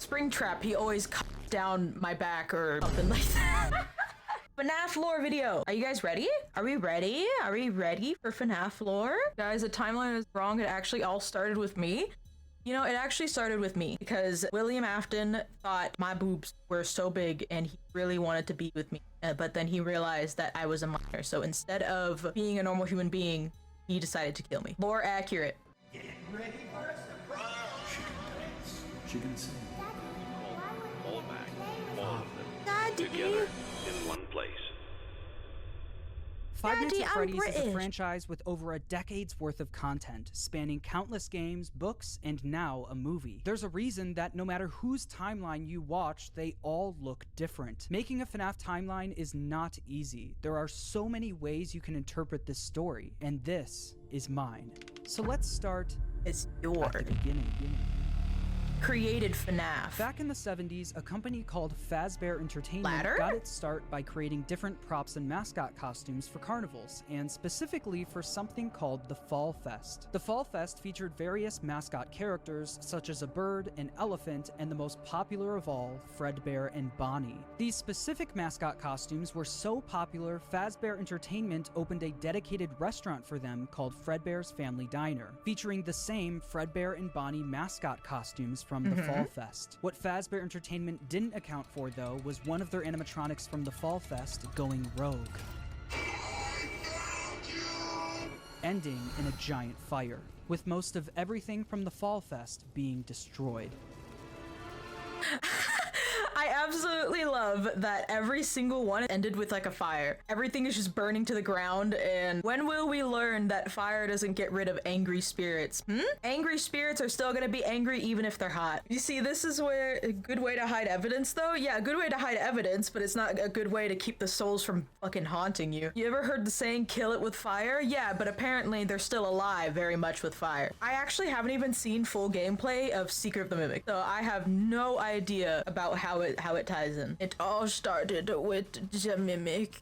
Springtrap, he always cut down my back or something like that. FNAF lore video. Are you guys ready? Are we ready? Are we ready for FNAF lore? Guys, the timeline is wrong. It actually all started with me. You know, it actually started with me because William Afton thought my boobs were so big and he really wanted to be with me. But then he realized that I was a minor. So instead of being a normal human being, he decided to kill me. Lore accurate. Get ready for a surprise. She can dance. She can sing. All back. All of them. Daddy. Together in one place. Five Nights Daddy, at I'm Freddy's is a British. franchise with over a decade's worth of content, spanning countless games, books, and now a movie. There's a reason that no matter whose timeline you watch, they all look different. Making a FNAF timeline is not easy. There are so many ways you can interpret this story, and this is mine. So let's start It's at yours. the beginning. Created FNAF. Back in the 70s, a company called Fazbear Entertainment Ladder? got its start by creating different props and mascot costumes for carnivals, and specifically for something called the Fall Fest. The Fall Fest featured various mascot characters, such as a bird, an elephant, and the most popular of all, Fredbear and Bonnie. These specific mascot costumes were so popular, Fazbear Entertainment opened a dedicated restaurant for them called Fredbear's Family Diner, featuring the same Fredbear and Bonnie mascot costumes from the Fall Fest. What Fazbear Entertainment didn't account for, though, was one of their animatronics from the Fall Fest going rogue, ending in a giant fire, with most of everything from the Fall Fest being destroyed. I absolutely love that every single one ended with like a fire. Everything is just burning to the ground, and when will we learn that fire doesn't get rid of angry spirits? Angry spirits are still gonna be angry even if they're hot. You see, this is where a good way to hide evidence though. Yeah, a good way to hide evidence, but it's not a good way to keep the souls from fucking haunting you. You ever heard the saying, kill it with fire? Yeah, but apparently they're still alive very much with fire. I actually haven't even seen full gameplay of Secret of the Mimic, so I have no idea about how it ties in. It all started with the Mimic.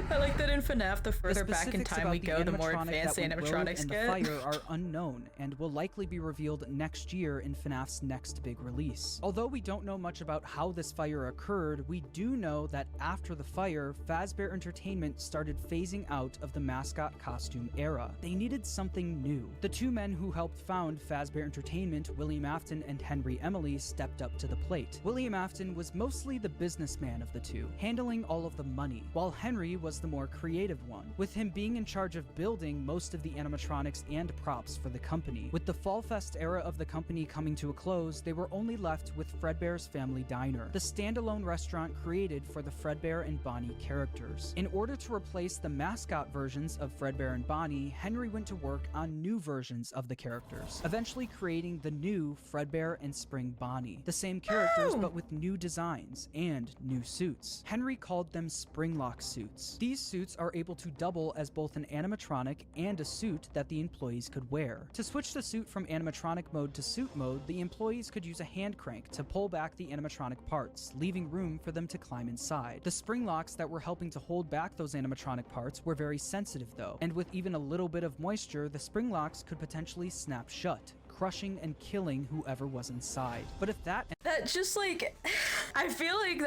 I like that in FNAF, the further back in time we go, the more advanced the animatronics get. The fire are unknown and will likely be revealed next year in FNAF's next big release. Although we don't know much about how this fire occurred, we do know that after the fire, Fazbear Entertainment started phasing out of the mascot costume era. They needed something new. The two men who helped found Fazbear Entertainment, William Afton and Henry Emily, stepped up to the plate. William Afton was mostly the businessman of the two, handling all of the money, while Henry was the more creative one, with him being in charge of building most of the animatronics and props for the company. With the Fall Fest era of the company coming to a close, they were only left with Fredbear's Family Diner, the standalone restaurant created for the Fredbear and Bonnie characters. In order to replace the mascot versions of Fredbear and Bonnie, Henry went to work on new versions of the characters, eventually creating the new Fredbear and Spring Bonnie. The same characters, but with new designs and new suits. Henry called them Springlock suits. These suits are able to double as both an animatronic and a suit that the employees could wear. To switch the suit from animatronic mode to suit mode, the employees could use a hand crank to pull back the animatronic parts, leaving room for them to climb inside. The spring locks that were helping to hold back those animatronic parts were very sensitive though, and with even a little bit of moisture, the spring locks could potentially snap shut, crushing and killing whoever was inside. But if that just like, I feel like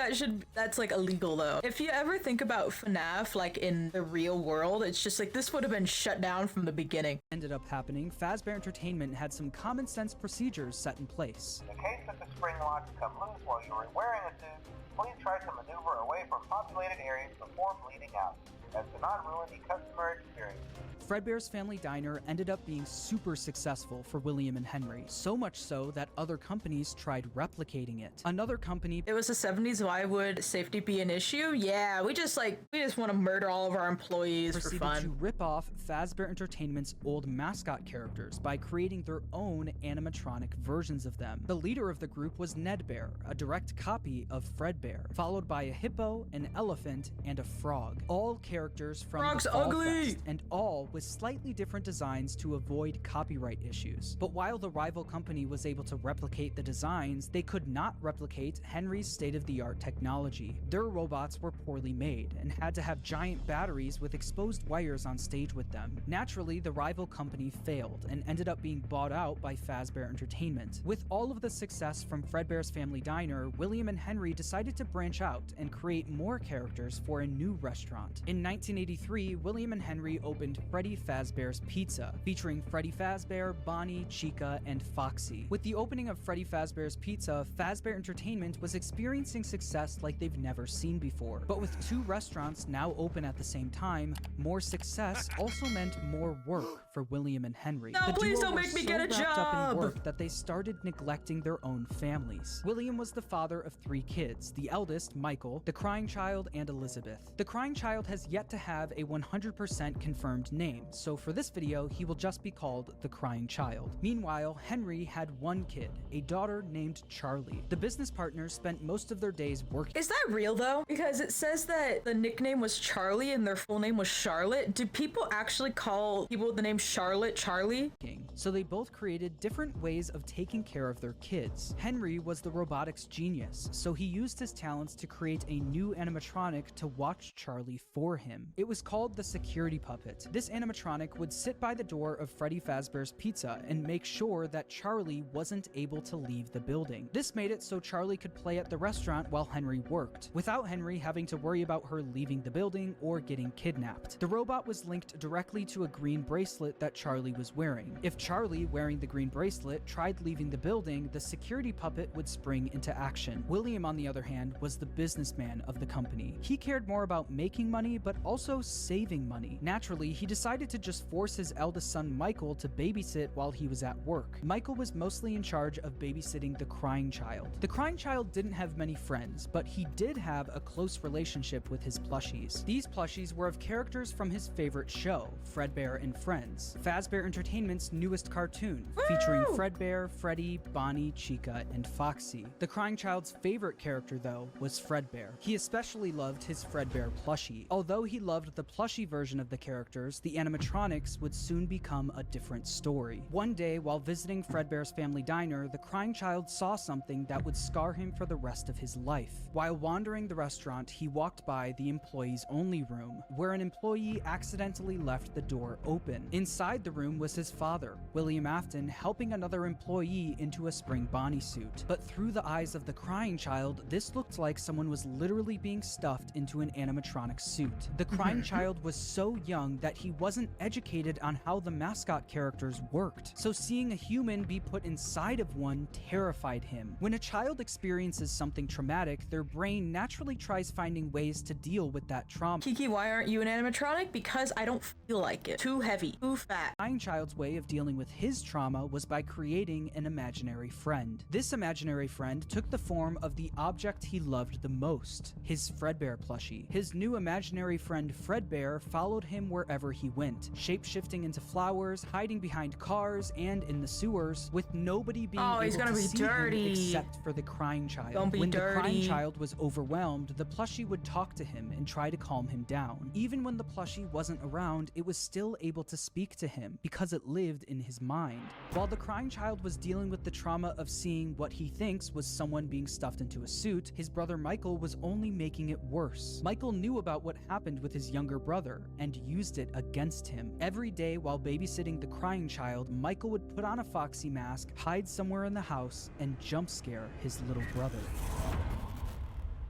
that's like illegal though. If you ever think about FNAF like in the real world, it's just like this would have been shut down from the beginning. ended up happening, Fazbear Entertainment had some common sense procedures set in place. In the case that the spring locks come loose while you are wearing a suit, please try to maneuver away from populated areas before bleeding out, as to not ruin the customer experience. Fredbear's Family Diner ended up being super successful for William and Henry, so much so that other companies tried replicating it. Another company... It was the 70s, why would safety be an issue? Yeah, we just want to murder all of our employees for proceeded fun. to rip off Fazbear Entertainment's old mascot characters by creating their own animatronic versions of them. The leader of the group was Ned Bear, a direct copy of Fredbear, followed by a hippo, an elephant, and a frog. All characters from Frog's the Fall ugly! Fest, and all with slightly different designs to avoid copyright issues. But while the rival company was able to replicate the designs, they could not replicate Henry's state-of-the-art technology. Their robots were poorly made and had to have giant batteries with exposed wires on stage with them. Naturally, the rival company failed and ended up being bought out by Fazbear Entertainment. With all of the success from Fredbear's Family Diner, William and Henry decided to branch out and create more characters for a new restaurant. In 1983, William and Henry opened Freddy Fazbear's Pizza, featuring Freddy Fazbear, Bonnie, Chica, and Foxy. With the opening of Freddy Fazbear's Pizza, Fazbear Entertainment was experiencing success like they've never seen before. But with two restaurants now open at the same time, more success also meant more work for William and Henry. No, The please duo don't were make me so get a wrapped up in job! work that they started neglecting their own families. William was the father of 3 kids, the eldest, Michael, the crying child, and Elizabeth. The crying child has yet to have a 100% confirmed name, so for this video, he will just be called the crying child. Meanwhile, Henry had 1 kid, a daughter named Charlie. The business partners spent most of their days working. Is that real though? Because it says that the nickname was Charlie and their full name was Charlotte. Do people actually call people with the name Charlotte Charlie? So they both created different ways of taking care of their kids. Henry was the robotics genius, so he used his talents to create a new animatronic to watch Charlie for him. It was called the security puppet. This animatronic would sit by the door of Freddy Fazbear's Pizza and make sure that Charlie wasn't able to leave the building. This made it so Charlie could play at the restaurant while Henry worked, without Henry having to worry about her leaving the building or getting kidnapped. The robot was linked directly to a green bracelet that Charlie was wearing. If Charlie, wearing the green bracelet, tried leaving the building, the security puppet would spring into action. William, on the other hand, was the businessman of the company. He cared more about making money, but also saving money. Naturally, he decided to just force his eldest son Michael to babysit while he was at work. Michael was mostly in charge of babysitting the crying child. The crying child didn't have many friends, but he did have a close relationship with his plushies. These plushies were of characters from his favorite show, Fredbear and Friends, Fazbear Entertainment's newest cartoon, featuring Fredbear, Freddy, Bonnie, Chica, and Foxy. The crying child's favorite character, though, was Fredbear. He especially loved his Fredbear plushie. Although he loved the plushie version of the characters, the animatronics would soon become a different story. One day, while visiting Fredbear's Family Diner, the crying child saw something that would scar him for the rest of his life. While wandering the restaurant, he walked by the employees only room, where an employee accidentally left the door open. Inside the room was his father, William Afton, helping another employee into a spring Bonnie suit. But through the eyes of the crying child, this looked like someone was literally being stuffed into an animatronic suit. The crying child was so young that he wasn't educated on how the mascot characters worked, so seeing a human be put inside of one terrified him. When a child experiences something traumatic, their brain naturally tries finding ways to deal with that trauma. Kiki, why aren't you an animatronic? Because I don't feel like it. Too heavy, too fat. The crying child's way of dealing with his trauma was by creating an imaginary friend. This imaginary friend took the form of the object he loved the most, his Fredbear plushie. His new imaginary friend Fredbear followed him wherever he went, shape-shifting into flowers, hiding behind cars, and in the sewers, with nobody being able he's gonna to be see dirty. him except for the crying child. Don't be when dirty. the crying child was overwhelmed, the plushie would talk to him and try to calm him down. Even when the plushie wasn't around, it was still able to speak to him because it lived in his mind. While the crying child was dealing with the trauma of seeing what he thinks was someone being stuffed into a suit, his brother Michael was only making it worse. Michael knew about what happened with his younger brother and used it against him. Every day while babysitting the crying child, Michael would put on a Foxy mask, hide somewhere in the house, and jump scare his little brother.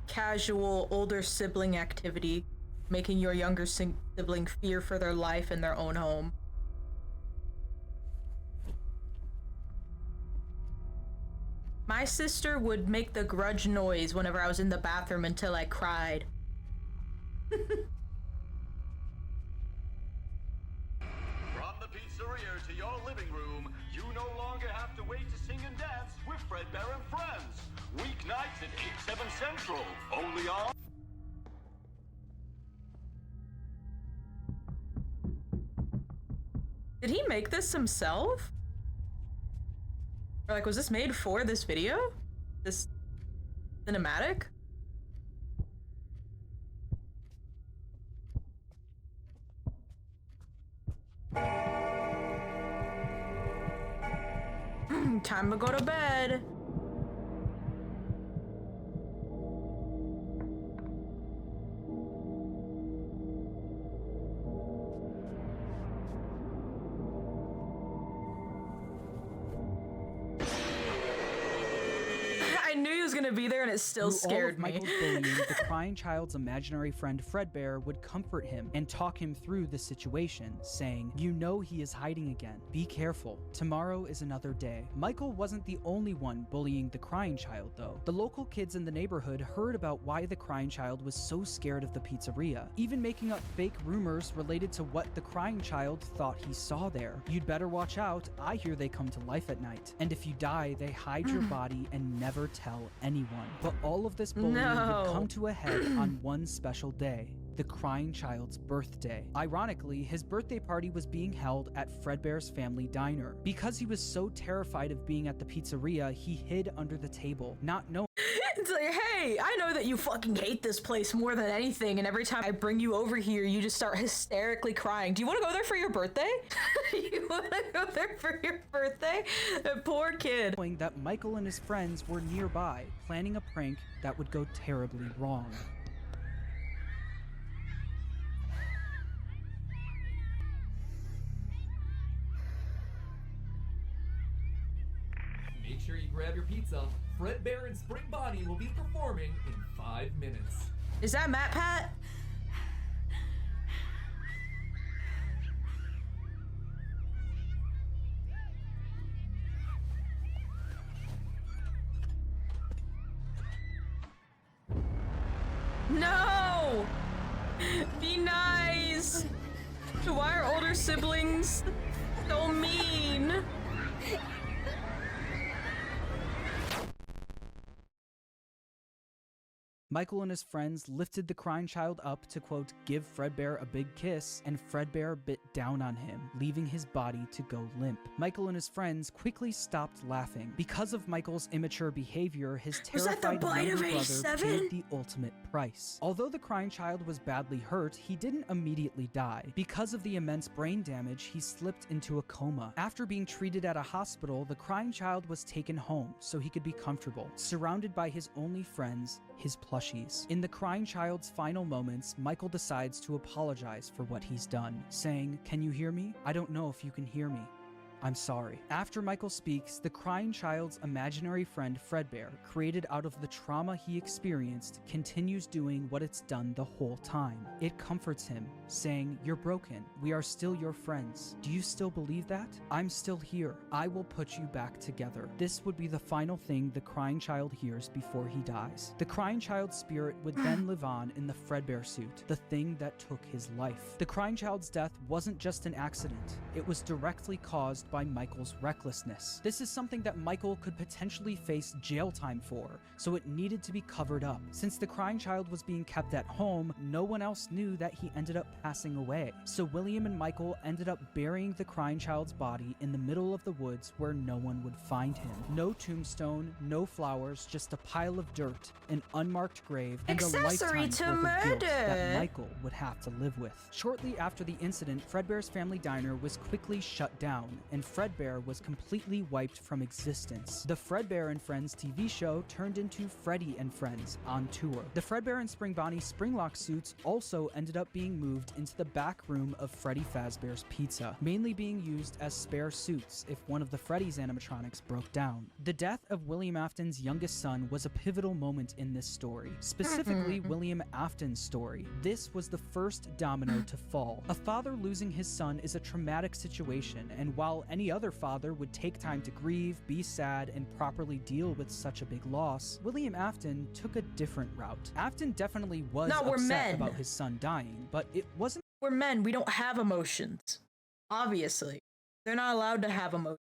Casual older sibling activity, making your younger sibling fear for their life in their own home. My sister would make the grudge noise whenever I was in the bathroom until I cried. Fredbear and Friends. Weeknights at 8, 7 Central. Only on... Did he make this himself? Or like, was this made for this video? This cinematic? Time to go to bed. I knew he was gonna be there and it still scared me. Michael's bullying, the crying child's imaginary friend Fredbear would comfort him and talk him through the situation, saying, "You know he is hiding again. Be careful. Tomorrow is another day." Michael wasn't the only one bullying the crying child, though. The local kids in the neighborhood heard about why the crying child was so scared of the pizzeria, even making up fake rumors related to what the crying child thought he saw there. "You'd better watch out. I hear they come to life at night. And if you die, they hide your body and never tell anyone." But all of this bullying would come to a head on one special day, the crying child's birthday. Ironically, his birthday party was being held at Fredbear's family diner. Because he was so terrified of being at the pizzeria, he hid under the table, not knowing It's like, hey, I know that you fucking hate this place more than anything, and every time I bring you over here, you just start hysterically crying. Do you want to go there for your birthday? You want to go there for your birthday? That poor kid. that Michael and his friends were nearby, planning a prank that would go terribly wrong. Make sure you grab your pizza. Fredbear and Spring Bonnie will be performing in 5 minutes. Is that Matt Pat? No! Be nice! Why are older siblings so mean? Michael and his friends lifted the crying child up to, quote, give Fredbear a big kiss, and Fredbear bit down on him, leaving his body to go limp. Michael and his friends quickly stopped laughing. Because of Michael's immature behavior, his terrified younger brother paid the ultimate price. Although the crying child was badly hurt, he didn't immediately die. Because of the immense brain damage, he slipped into a coma. After being treated at a hospital, the crying child was taken home so he could be comfortable, surrounded by his only friends, his plushies. In the crying child's final moments, Michael decides to apologize for what he's done, saying, "Can you hear me? I don't know if you can hear me. I'm sorry." After Michael speaks, the crying child's imaginary friend Fredbear, created out of the trauma he experienced, continues doing what it's done the whole time. It comforts him, saying, "You're broken. We are still your friends. Do you still believe that? I'm still here. I will put you back together." This would be the final thing the crying child hears before he dies. The crying child's spirit would then live on in the Fredbear suit, the thing that took his life. The crying child's death wasn't just an accident. It was directly caused by Michael's recklessness. This is something that Michael could potentially face jail time for, so it needed to be covered up. Since the crying child was being kept at home, no one else knew that he ended up passing away. So William and Michael ended up burying the crying child's body in the middle of the woods where no one would find him. No tombstone, no flowers, just a pile of dirt, an unmarked grave, and a lifetime's worth of guilt that Michael would have to live with. Shortly after the incident, Fredbear's family diner was quickly shut down, and Fredbear was completely wiped from existence. The Fredbear and Friends TV show turned into Freddy and Friends on tour. The Fredbear and Spring Bonnie Springlock suits also ended up being moved into the back room of Freddy Fazbear's Pizza, mainly being used as spare suits if one of the Freddy's animatronics broke down. The death of William Afton's youngest son was a pivotal moment in this story, specifically William Afton's story. This was the first domino to fall. A father losing his son is a traumatic situation, and while any other father would take time to grieve, be sad, and properly deal with such a big loss, William Afton took a different route. Afton definitely was upset about his son dying, but it wasn't— We're men, we don't have emotions. Obviously. They're not allowed to have emotions.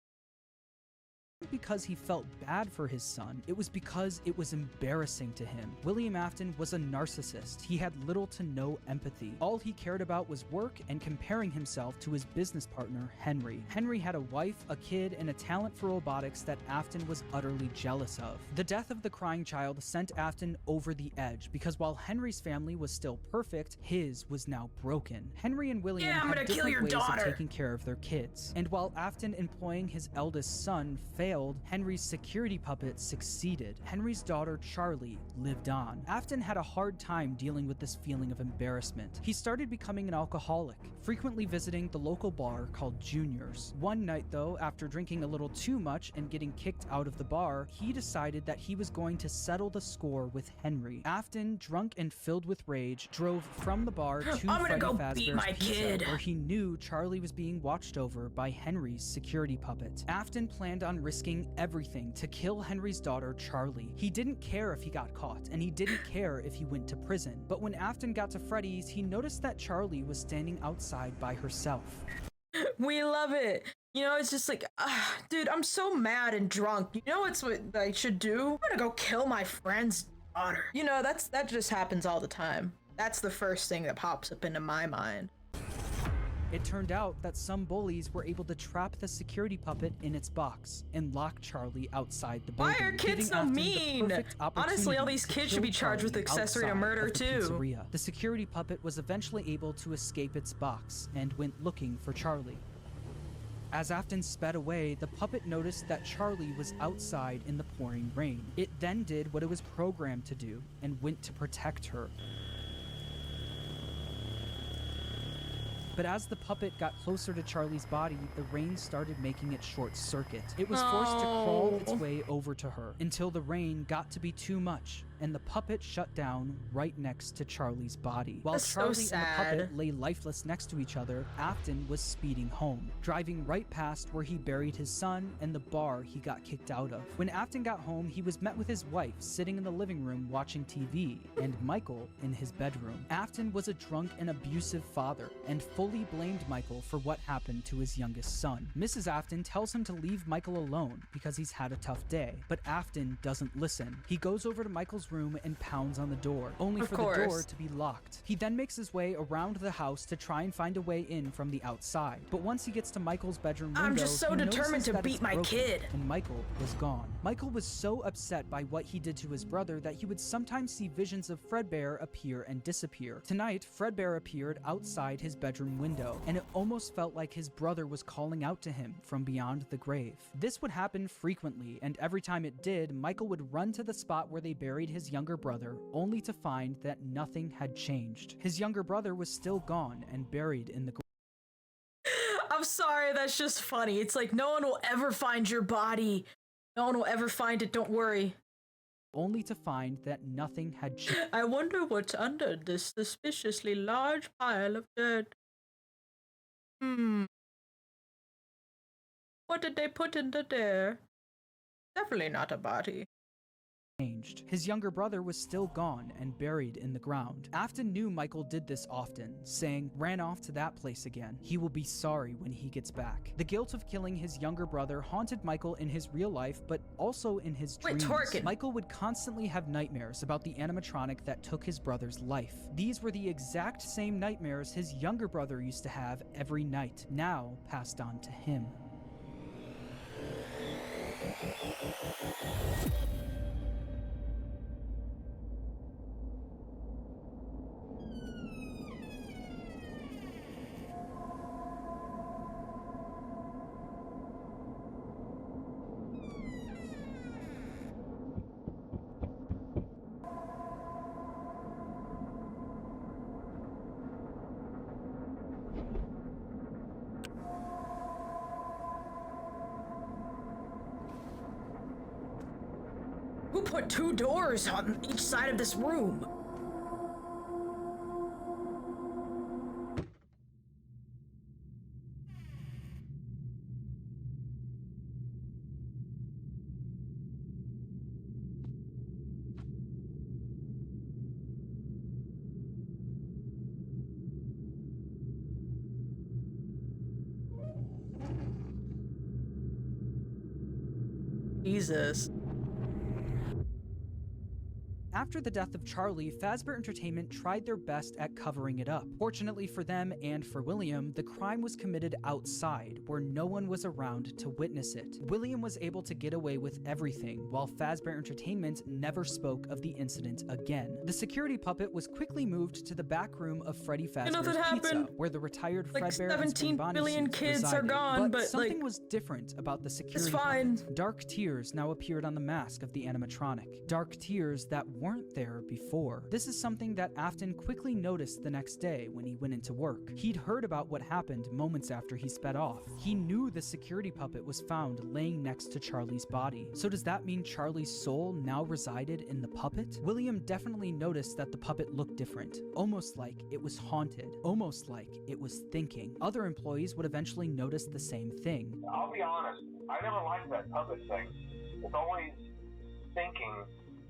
Because he felt bad for his son, it was because it was embarrassing to him. William Afton was a narcissist. He had little to no empathy. All he cared about was work and comparing himself to his business partner, Henry. Henry had a wife, a kid, and a talent for robotics that Afton was utterly jealous of. The death of the crying child sent Afton over the edge because while Henry's family was still perfect, his was now broken. Henry and William had different ways of taking care of their kids. And while Afton employing his eldest son failed, Henry's security puppet succeeded. Henry's daughter, Charlie, lived on. Afton had a hard time dealing with this feeling of embarrassment. He started becoming an alcoholic, frequently visiting the local bar called Junior's. One night, though, after drinking a little too much and getting kicked out of the bar, he decided that he was going to settle the score with Henry. Afton, drunk and filled with rage, drove from the bar to Freddy Fazbear's Pizza, where he knew Charlie was being watched over by Henry's security puppet. Afton planned on risking everything to kill Henry's daughter, Charlie. He didn't care if he got caught, and he didn't care if he went to prison. But when Afton got to Freddy's, he noticed that Charlie was standing outside by herself. We love it. You know, it's just like, dude, I'm so mad and drunk. You know what's what I should do? I'm gonna go kill my friend's daughter. You know, that just happens all the time. That's the first thing that pops up into my mind. It turned out that some bullies were able to trap the security puppet in its box and lock Charlie outside the building. Why are kids so mean? Honestly, all these kids should be charged with accessory to murder too. The security puppet was eventually able to escape its box and went looking for Charlie. As Afton sped away, the puppet noticed that Charlie was outside in the pouring rain. It then did what it was programmed to do and went to protect her. But as the puppet got closer to Charlie's body, the rain started making it short circuit. It was forced to crawl its way over to her until the rain got to be too much and the puppet shut down right next to Charlie's body. While Charlie and the puppet lay lifeless next to each other, Afton was speeding home, driving right past where he buried his son and the bar he got kicked out of. When Afton got home, he was met with his wife sitting in the living room watching TV and Michael in his bedroom. Afton was a drunk and abusive father and fully blamed Michael for what happened to his youngest son. Mrs. Afton tells him to leave Michael alone because he's had a tough day, but Afton doesn't listen. He goes over to Michael's room and pounds on the door, only for the door to be locked. He then makes his way around the house to try and find a way in from the outside. But once he gets to Michael's bedroom window, I'm just so determined to beat my kid. And Michael was gone. Michael was so upset by what he did to his brother that he would sometimes see visions of Fredbear appear and disappear. Tonight, Fredbear appeared outside his bedroom window, and it almost felt like his brother was calling out to him from beyond the grave. This would happen frequently, and every time it did, Michael would run to the spot where they buried his younger brother, only to find that nothing had changed. His younger brother was still gone and buried in the grave. I'm sorry, that's just funny. It's like, no one will ever find your body. No one will ever find it, don't worry. Only to find that nothing had changed. I wonder what's under this suspiciously large pile of dirt. What did they put into there? Definitely not a body. His younger brother was still gone and buried in the ground. Afton knew Michael did this often, saying, "Ran off to that place again. He will be sorry when he gets back." The guilt of killing his younger brother haunted Michael in his real life, but also in his dreams. Michael would constantly have nightmares about the animatronic that took his brother's life. These were the exact same nightmares his younger brother used to have every night, now passed on to him. Who put 2 doors on each side of this room? Jesus. After the death of Charlie, Fazbear Entertainment tried their best at covering it up. Fortunately for them and for William, the crime was committed outside, where no one was around to witness it. William was able to get away with everything, while Fazbear Entertainment never spoke of the incident again. The security puppet was quickly moved to the back room of Freddy Fazbear's Pizza, where the retired Like Fredbear and 17 Spring billion suits kids are resided. gone, but something like, was different about the security it's fine. puppet. Dark tears now appeared on the mask of the animatronic. Dark tears that weren't there before. This is something that Afton quickly noticed the next day when he went into work. He'd heard about what happened moments after he sped off. He knew the security puppet was found laying next to Charlie's body. So does that mean Charlie's soul now resided in the puppet? William definitely noticed that the puppet looked different, almost like it was haunted, almost like it was thinking. Other employees would eventually notice the same thing. I'll be honest, I never liked that puppet thing. It's always thinking,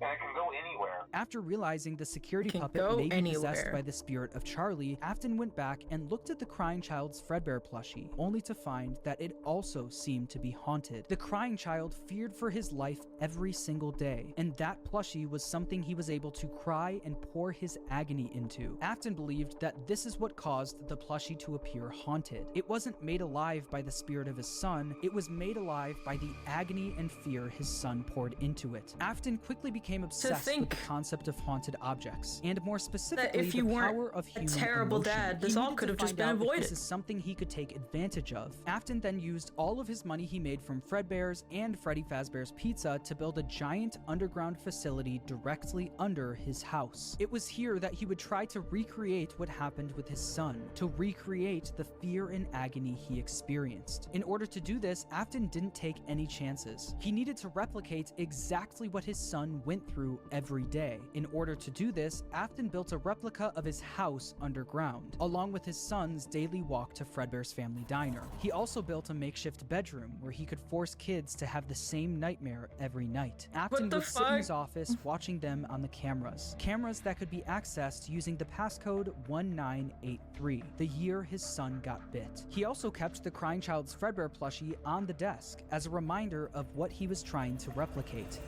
and it can go anywhere. After realizing the security Can puppet go may be possessed anywhere. by the spirit of Charlie, Afton went back and looked at the crying child's Fredbear plushie, only to find that it also seemed to be haunted. The crying child feared for his life every single day, and that plushie was something he was able to cry and pour his agony into. Afton believed that this is what caused the plushie to appear haunted. It wasn't made alive by the spirit of his son, it was made alive by the agony and fear his son poured into it. Afton quickly became obsessed with the concept of haunted objects, and more specifically, if you the weren't power of a human terrible emotion. dad, He this all needed could to have just find been out if avoided. This is something he could take advantage of. Afton then used all of his money he made from Fredbear's and Freddy Fazbear's Pizza to build a giant underground facility directly under his house. It was here that he would try to recreate what happened with his son, to recreate the fear and agony he experienced. In order to do this, Afton didn't take any chances. He needed to replicate exactly what his son went through every day. In order to do this, Afton built a replica of his house underground, along with his son's daily walk to Fredbear's family diner. He also built a makeshift bedroom where he could force kids to have the same nightmare every night. Afton would sit in his office watching them on the cameras that could be accessed using the passcode 1983, the year his son got bit. He also kept the crying child's Fredbear plushie on the desk as a reminder of what he was trying to replicate.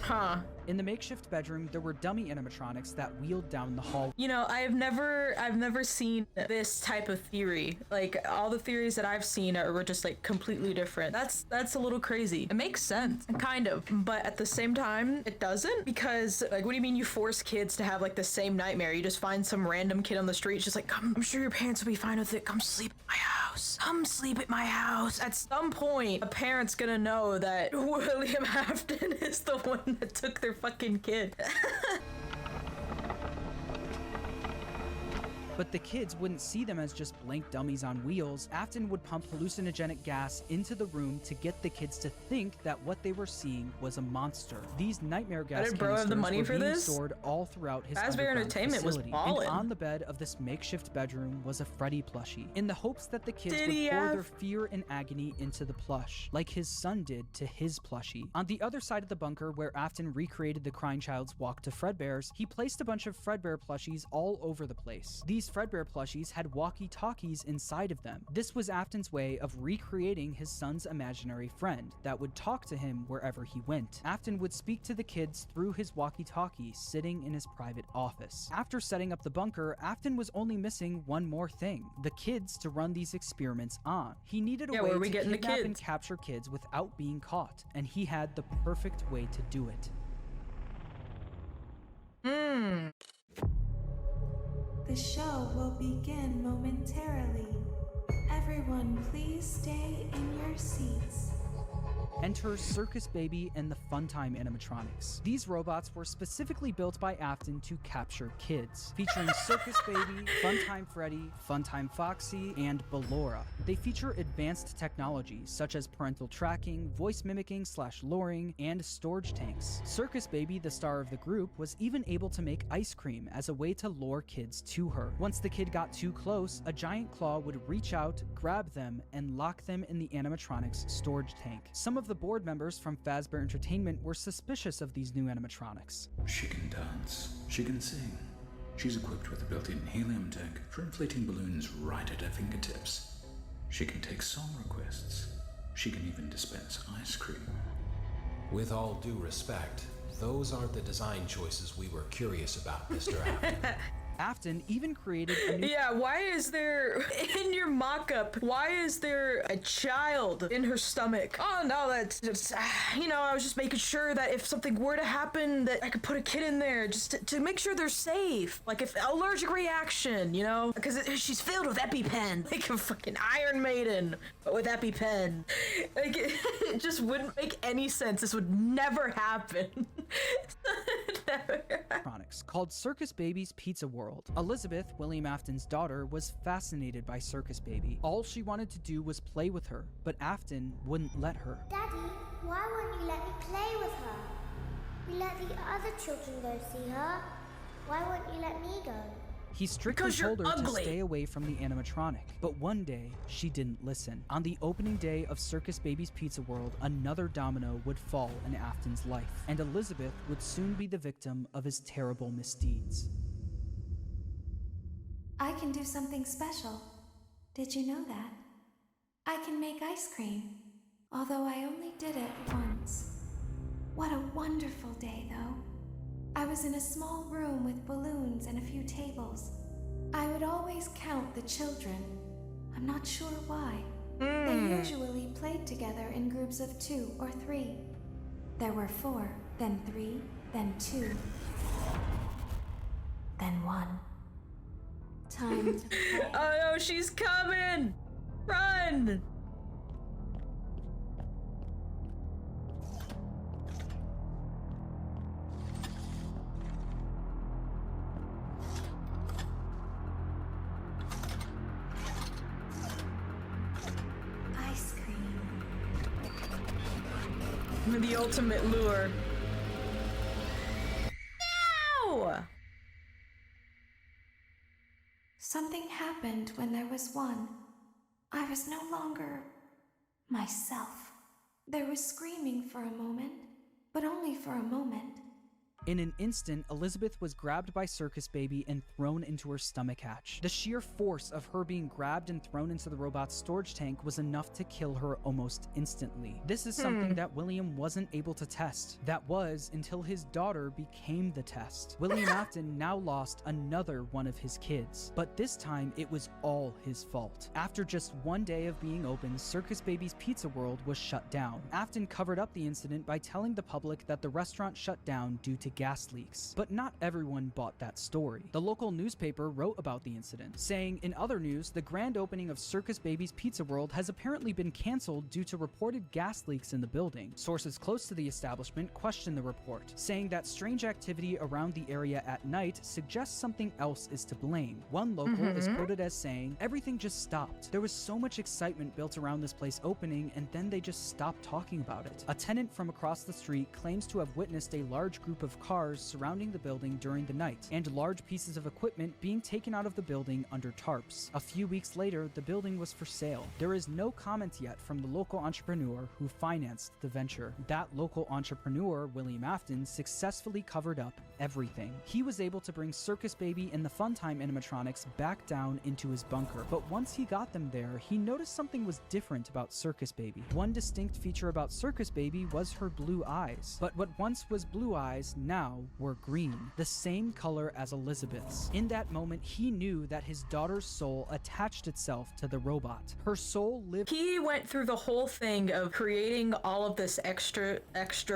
Huh. In the makeshift bedroom, there were dummy animatronics that wheeled down the hall. You know, I've never seen this type of theory. Like, all the theories that I've seen were just like completely different. That's a little crazy. It makes sense, kind of, but at the same time, it doesn't, because like, what do you mean you force kids to have like the same nightmare? You just find some random kid on the street, just like, come, I'm sure your parents will be fine with it. Come sleep at my house. Come sleep at my house. At some point, a parent's gonna know that William Afton is the one that took their fucking kid. But the kids wouldn't see them as just blank dummies on wheels. Afton would pump hallucinogenic gas into the room to get the kids to think that what they were seeing was a monster. These nightmare gas Did bro have the canisters money were for being this? stored all throughout his Fazbear underground Entertainment was facility. ballin'. And on the bed of this makeshift bedroom was a Freddy plushie, in the hopes that the kids Did would he pour have- their fear and agony into the plush, like his son did to his plushie. On the other side of the bunker, where Afton recreated the crying child's walk to Fredbear's, he placed a bunch of Fredbear plushies all over the place. These Fredbear plushies had walkie-talkies inside of them. This was Afton's way of recreating his son's imaginary friend that would talk to him wherever he went. Afton would speak to the kids through his walkie-talkie sitting in his private office. After setting up the bunker, Afton was only missing one more thing: the kids to run these experiments on. He needed a way where are we to getting the kidnap and kids? capture kids without being caught, and he had the perfect way to do it. The show will begin momentarily. Everyone, please stay in your seats. Enter Circus Baby and the Funtime animatronics. These robots were specifically built by Afton to capture kids, featuring Circus Baby, Funtime Freddy, Funtime Foxy, and Ballora. They feature advanced technologies such as parental tracking, voice mimicking / luring, and storage tanks. Circus Baby, the star of the group, was even able to make ice cream as a way to lure kids to her. Once the kid got too close, a giant claw would reach out, grab them, and lock them in the animatronics storage tank. Some of the board members from Fazbear Entertainment were suspicious of these new animatronics. She can dance. She can sing. She's equipped with a built-in helium tank for inflating balloons right at her fingertips. She can take song requests. She can even dispense ice cream. With all due respect, those aren't the design choices we were curious about, Mr. Afton. Afton even created a new Yeah, why is there, in your mock-up, why is there a child in her stomach? Oh no, that's just, you know, I was just making sure that if something were to happen, that I could put a kid in there just to make sure they're safe. Like if allergic reaction, you know? Because she's filled with EpiPen, like a fucking Iron Maiden, but with EpiPen. Like, it just wouldn't make any sense. This would never happen. Never. electronics called Circus Baby's Pizza World. Elizabeth, William Afton's daughter, was fascinated by Circus Baby. All she wanted to do was play with her, but Afton wouldn't let her. Daddy, why won't you let me play with her? We let the other children go see her. Why won't you let me go? He strictly Because you're told her ugly. to stay away from the animatronic. But one day, she didn't listen. On the opening day of Circus Baby's Pizza World, another domino would fall in Afton's life, and Elizabeth would soon be the victim of his terrible misdeeds. I can do something special. Did you know that? I can make ice cream, although I only did it once. What a wonderful day, though. I was in a small room with balloons and a few tables. I would always count the children. I'm not sure why. They usually played together in groups of 2 or 3. There were 4, then 3, then 2, then 1. Time to play. Oh no, she's coming! Run! Ice cream. The ultimate lure. No! Something happened when there was one. I was no longer myself. There was screaming for a moment, but only for a moment. In an instant, Elizabeth was grabbed by Circus Baby and thrown into her stomach hatch. The sheer force of her being grabbed and thrown into the robot's storage tank was enough to kill her almost instantly. This is something that William wasn't able to test. That was until his daughter became the test. William Afton now lost another one of his kids, but this time it was all his fault. After just one day of being open, Circus Baby's Pizza World was shut down. Afton covered up the incident by telling the public that the restaurant shut down due to gas leaks. But not everyone bought that story. The local newspaper wrote about the incident, saying, in other news, the grand opening of Circus Baby's Pizza World has apparently been canceled due to reported gas leaks in the building. Sources close to the establishment questioned the report, saying that strange activity around the area at night suggests something else is to blame. One local is quoted as saying, everything just stopped. There was so much excitement built around this place opening, and then they just stopped talking about it. A tenant from across the street claims to have witnessed a large group of cars surrounding the building during the night, and large pieces of equipment being taken out of the building under tarps. A few weeks later, the building was for sale. There is no comment yet from the local entrepreneur who financed the venture. That local entrepreneur, William Afton, successfully covered up everything. He was able to bring Circus Baby and the Funtime animatronics back down into his bunker, but once he got them there, he noticed something was different about Circus Baby. One distinct feature about Circus Baby was her blue eyes, but what once was blue eyes now were green, the same color as Elizabeth's. In that moment, he knew that his daughter's soul attached itself to the robot. Her soul lived. He went through the whole thing of creating all of this extra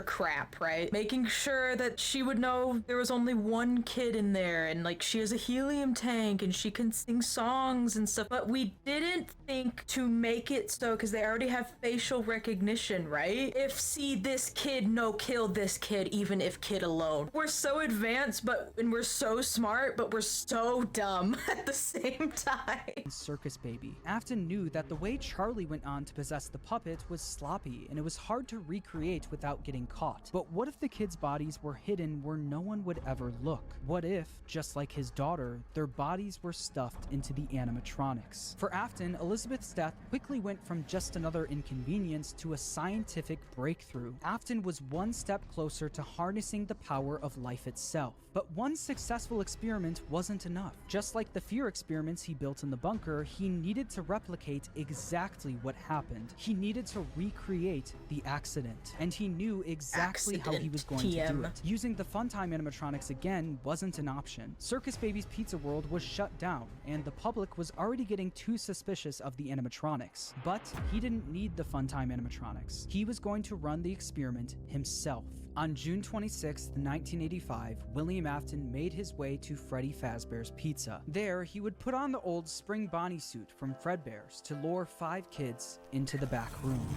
crap, right? Making sure that she would know there was only one kid in there, and like she has a helium tank and she can sing songs and stuff. But we didn't think to make it so, because they already have facial recognition, right? If see this kid, no, kill this kid, even if kid alone. We're so advanced, and we're so smart, but we're so dumb at the same time. Circus Baby. Afton knew that the way Charlie went on to possess the puppet was sloppy, and it was hard to recreate without getting caught. But what if the kids' bodies were hidden where no one would ever look? What if, just like his daughter, their bodies were stuffed into the animatronics? For Afton, Elizabeth's death quickly went from just another inconvenience to a scientific breakthrough. Afton was one step closer to harnessing the power of life itself. But one successful experiment wasn't enough. Just like the fear experiments he built in the bunker, he needed to replicate exactly what happened. He needed to recreate the accident, and he knew exactly how he was going to do it. Using the Funtime animatronics again wasn't an option. Circus Baby's Pizza World was shut down, and the public was already getting too suspicious of the animatronics. But he didn't need the Funtime animatronics. He was going to run the experiment himself. On June 26, 1985, William Afton made his way to Freddy Fazbear's Pizza. There, he would put on the old Spring Bonnie suit from Fredbear's to lure 5 kids into the back room.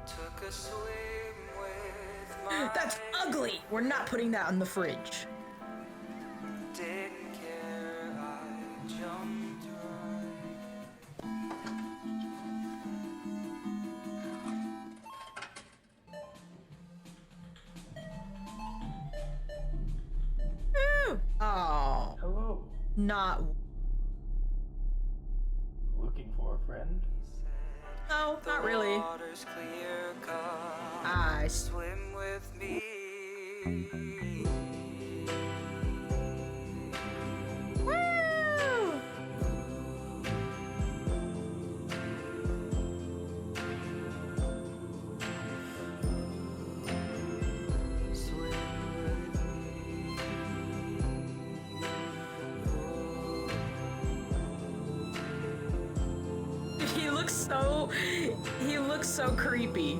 Took a swim with my That's ugly! We're not putting that in the fridge. didn't care, I jumped right. Oh, Hello. not. Looking for a friend? No, not really. Water's clear, come I swim with me. Woo! Swim with me. He looks so creepy,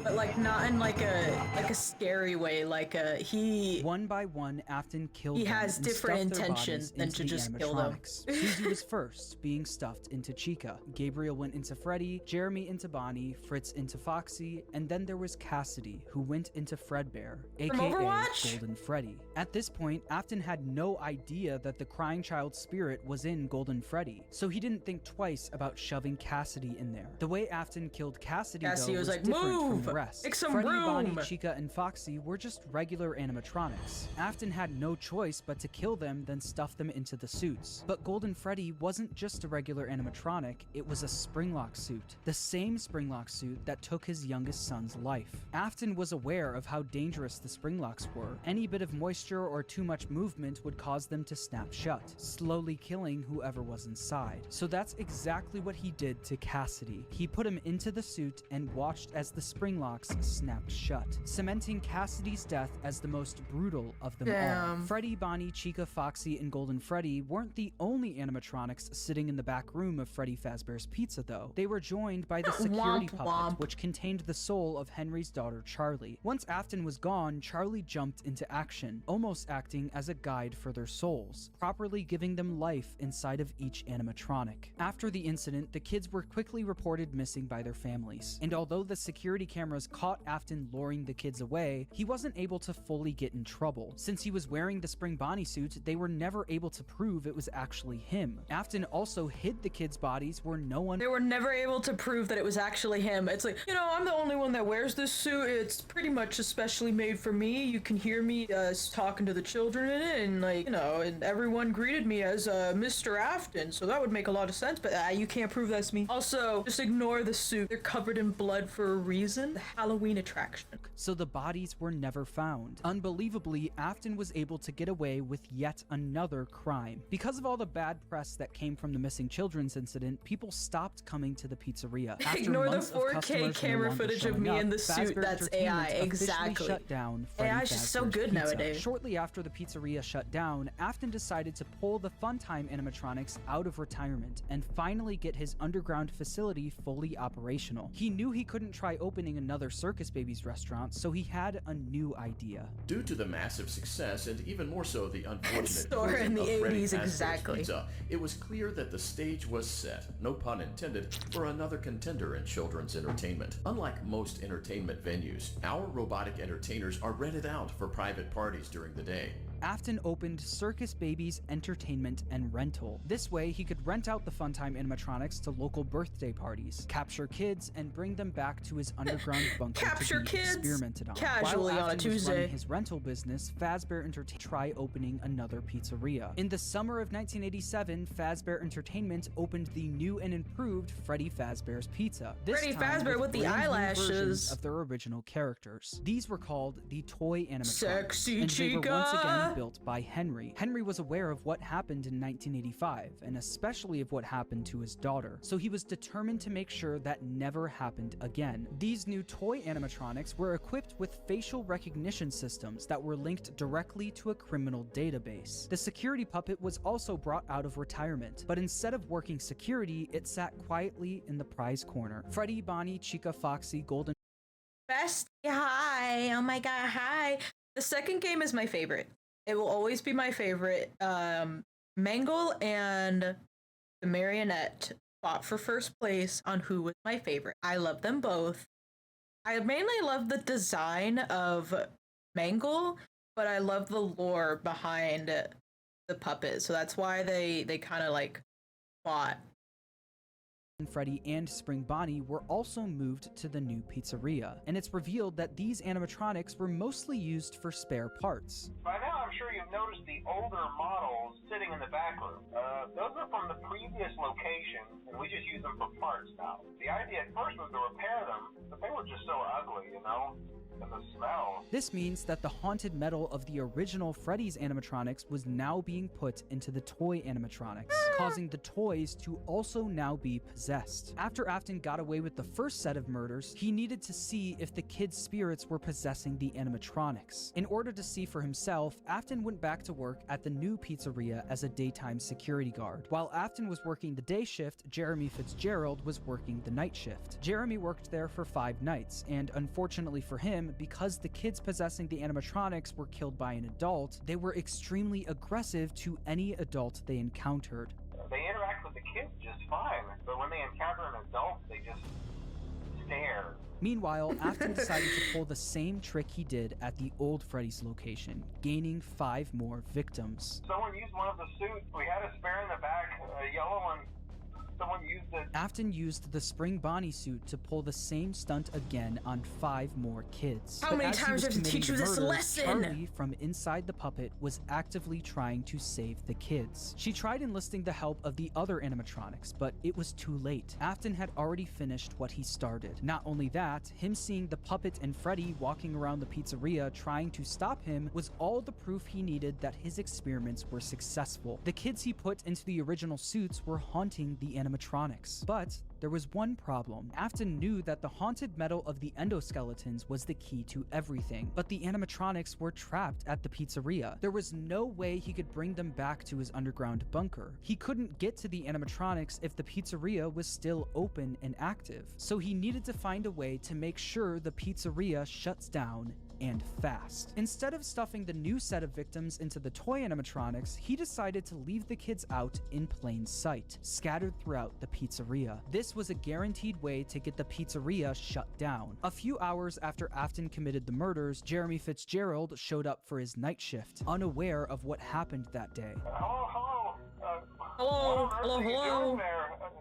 but like not in like a scary way. Like he. One by one, Afton killed He them has and different stuffed their intentions bodies than into to the just kill them. animatronics. Susie was first, being stuffed into Chica. Gabriel went into Freddy, Jeremy into Bonnie, Fritz into Foxy, and then there was Cassidy, who went into Fredbear, aka Overwatch? Golden Freddy. At this point, Afton had no idea that the crying child spirit was in Golden Freddy, so he didn't think twice about shoving Cassidy in there. The way Afton killed Cassidy, Cassidy though, was like, different from "Move! the rest. Make some Freddy, room!" Bonnie, Chica, and Foxy were just regular animatronics. Afton had no choice but to kill them, then stuff them into the suits. But Golden Freddy wasn't just a regular animatronic, it was a Springlock suit. The same Springlock suit that took his youngest son's life. Afton was aware of how dangerous the Springlocks were. Any bit of moisture or too much movement would cause them to snap shut, slowly killing whoever was inside. So that's exactly what he did to Cassidy. He put him into the suit and watched as the Springlocks snapped shut, cementing Cassidy's death as the most brutal of them all. Freddy, Bonnie, Chica, Foxy, and Golden Freddy weren't the only animatronics sitting in the back room of Freddy Fazbear's Pizza, though. They were joined by the security puppet, which contained the soul of Henry's daughter, Charlie. Once Afton was gone, Charlie jumped into action, almost acting as a guide for their souls, properly giving them life inside of each animatronic. After the incident, the kids were quickly reported missing by their families, and although the security cameras caught Afton luring the kids away, he wasn't able to fully get in trouble. Since he was wearing the Spring Bonnie suit, they were never able to prove it was actually him. Afton also hid the kids' bodies where no one— They were never able to prove that it was actually him. It's like, you know, I'm the only one that wears this suit. It's pretty much especially made for me. You can hear me talking to the children in it, and like, you know, and everyone greeted me as Mr. Afton, so that would make a lot of sense, but you can't prove that's me. Also, just ignore the suit. They're covered in blood for a reason. The Halloween attraction. So the bodies were never found. Unbelievably, Afton was able to get away with yet another crime. Because of all the bad press that came from the missing children's incident, people stopped coming to the pizzeria. After Ignore the months of 4K customers no camera longer footage of showing me up, in the suit. Fazbear That's Entertainment AI, officially exactly. shut down AI Freddy is just so Fazbear's good Pizza. nowadays. Shortly after the pizzeria shut down, Afton decided to pull the Funtime animatronics out of retirement and finally get his underground facility fully operational. He knew he couldn't try opening another Circus Babies restaurant, so he had a new idea. Due to the massive success and even more so the unfortunate Store closing in the of Freddy 80s, Fazbear's exactly. Pizza, it was clear that the stage was set, no pun intended, for another contender in children's entertainment. Unlike most entertainment venues, our robotic entertainers are rented out for private parties during the day. Afton opened Circus Babies Entertainment and Rental. This way, he could rent out the Funtime animatronics to local birthday parties, capture kids, and bring them back to his underground bunker Capture to be kids experimented on. casually While on a Afton was Tuesday. running his rental business, Fazbear Entertainment tried opening another pizzeria. In the summer of 1987, Fazbear Entertainment opened the new and improved Freddy Fazbear's Pizza. This Freddy time Fazbear with the brand new eyelashes. versions of their original characters. These were called the toy animatronics, Sexy and they were once chica. again built by Henry. Henry was aware of what happened in 1985, and especially of what happened to his daughter, so he was determined to make sure that never happened again. These new toy animatronics were equipped with facial recognition systems that were linked directly to a criminal database. The security puppet was also brought out of retirement, but instead of working security, it sat quietly in the prize corner. Freddy, Bonnie, Chica, Foxy, Golden Bestie, hi. Oh my god, hi. The second game is my favorite. It will always be my favorite. Mangle and the Marionette fought for first place on who was my favorite. I love them both. I mainly love the design of Mangle, but I love the lore behind the puppet. So that's why they kind of like fought. Freddy and Spring Bonnie were also moved to the new pizzeria, and it's revealed that these animatronics were mostly used for spare parts. By now, I'm sure you've noticed the older models sitting in the back room. Those are from the previous location, and we just use them for parts now. The idea at first was to repair them, but they were just so ugly, you know? And the smell. This means that the haunted metal of the original Freddy's animatronics was now being put into the toy animatronics, causing the toys to also now be possessed. After Afton got away with the first set of murders, he needed to see if the kids' spirits were possessing the animatronics. In order to see for himself, Afton went back to work at the new pizzeria as a daytime security guard. While Afton was working the day shift, Jeremy Fitzgerald was working the night shift. Jeremy worked there for 5 nights, and unfortunately for him, because the kids possessing the animatronics were killed by an adult, they were extremely aggressive to any adult they encountered. They interact with the kids just fine, but when they encounter an adult, they just stare. Meanwhile, Afton decided to pull the same trick he did at the old Freddy's location, gaining 5 more victims. Someone used one of the suits. We had a spare in the back, a yellow one. Someone used it. Afton used the Spring Bonnie suit to pull the same stunt again on 5 more kids. How many times do I have to teach you this lesson? Charlie, from inside the puppet, was actively trying to save the kids. She tried enlisting the help of the other animatronics, but it was too late. Afton had already finished what he started. Not only that, him seeing the puppet and Freddy walking around the pizzeria trying to stop him was all the proof he needed that his experiments were successful. The kids he put into the original suits were haunting the animatronics. But there was one problem. Afton knew that the haunted metal of the endoskeletons was the key to everything, but the animatronics were trapped at the pizzeria. There was no way he could bring them back to his underground bunker. He couldn't get to the animatronics if the pizzeria was still open and active, so he needed to find a way to make sure the pizzeria shuts down and fast. Instead of stuffing the new set of victims into the toy animatronics, he decided to leave the kids out in plain sight, scattered throughout the pizzeria. This was a guaranteed way to get the pizzeria shut down. A few hours after Afton committed the murders, Jeremy Fitzgerald showed up for his night shift, unaware of what happened that day. Hello. Hello.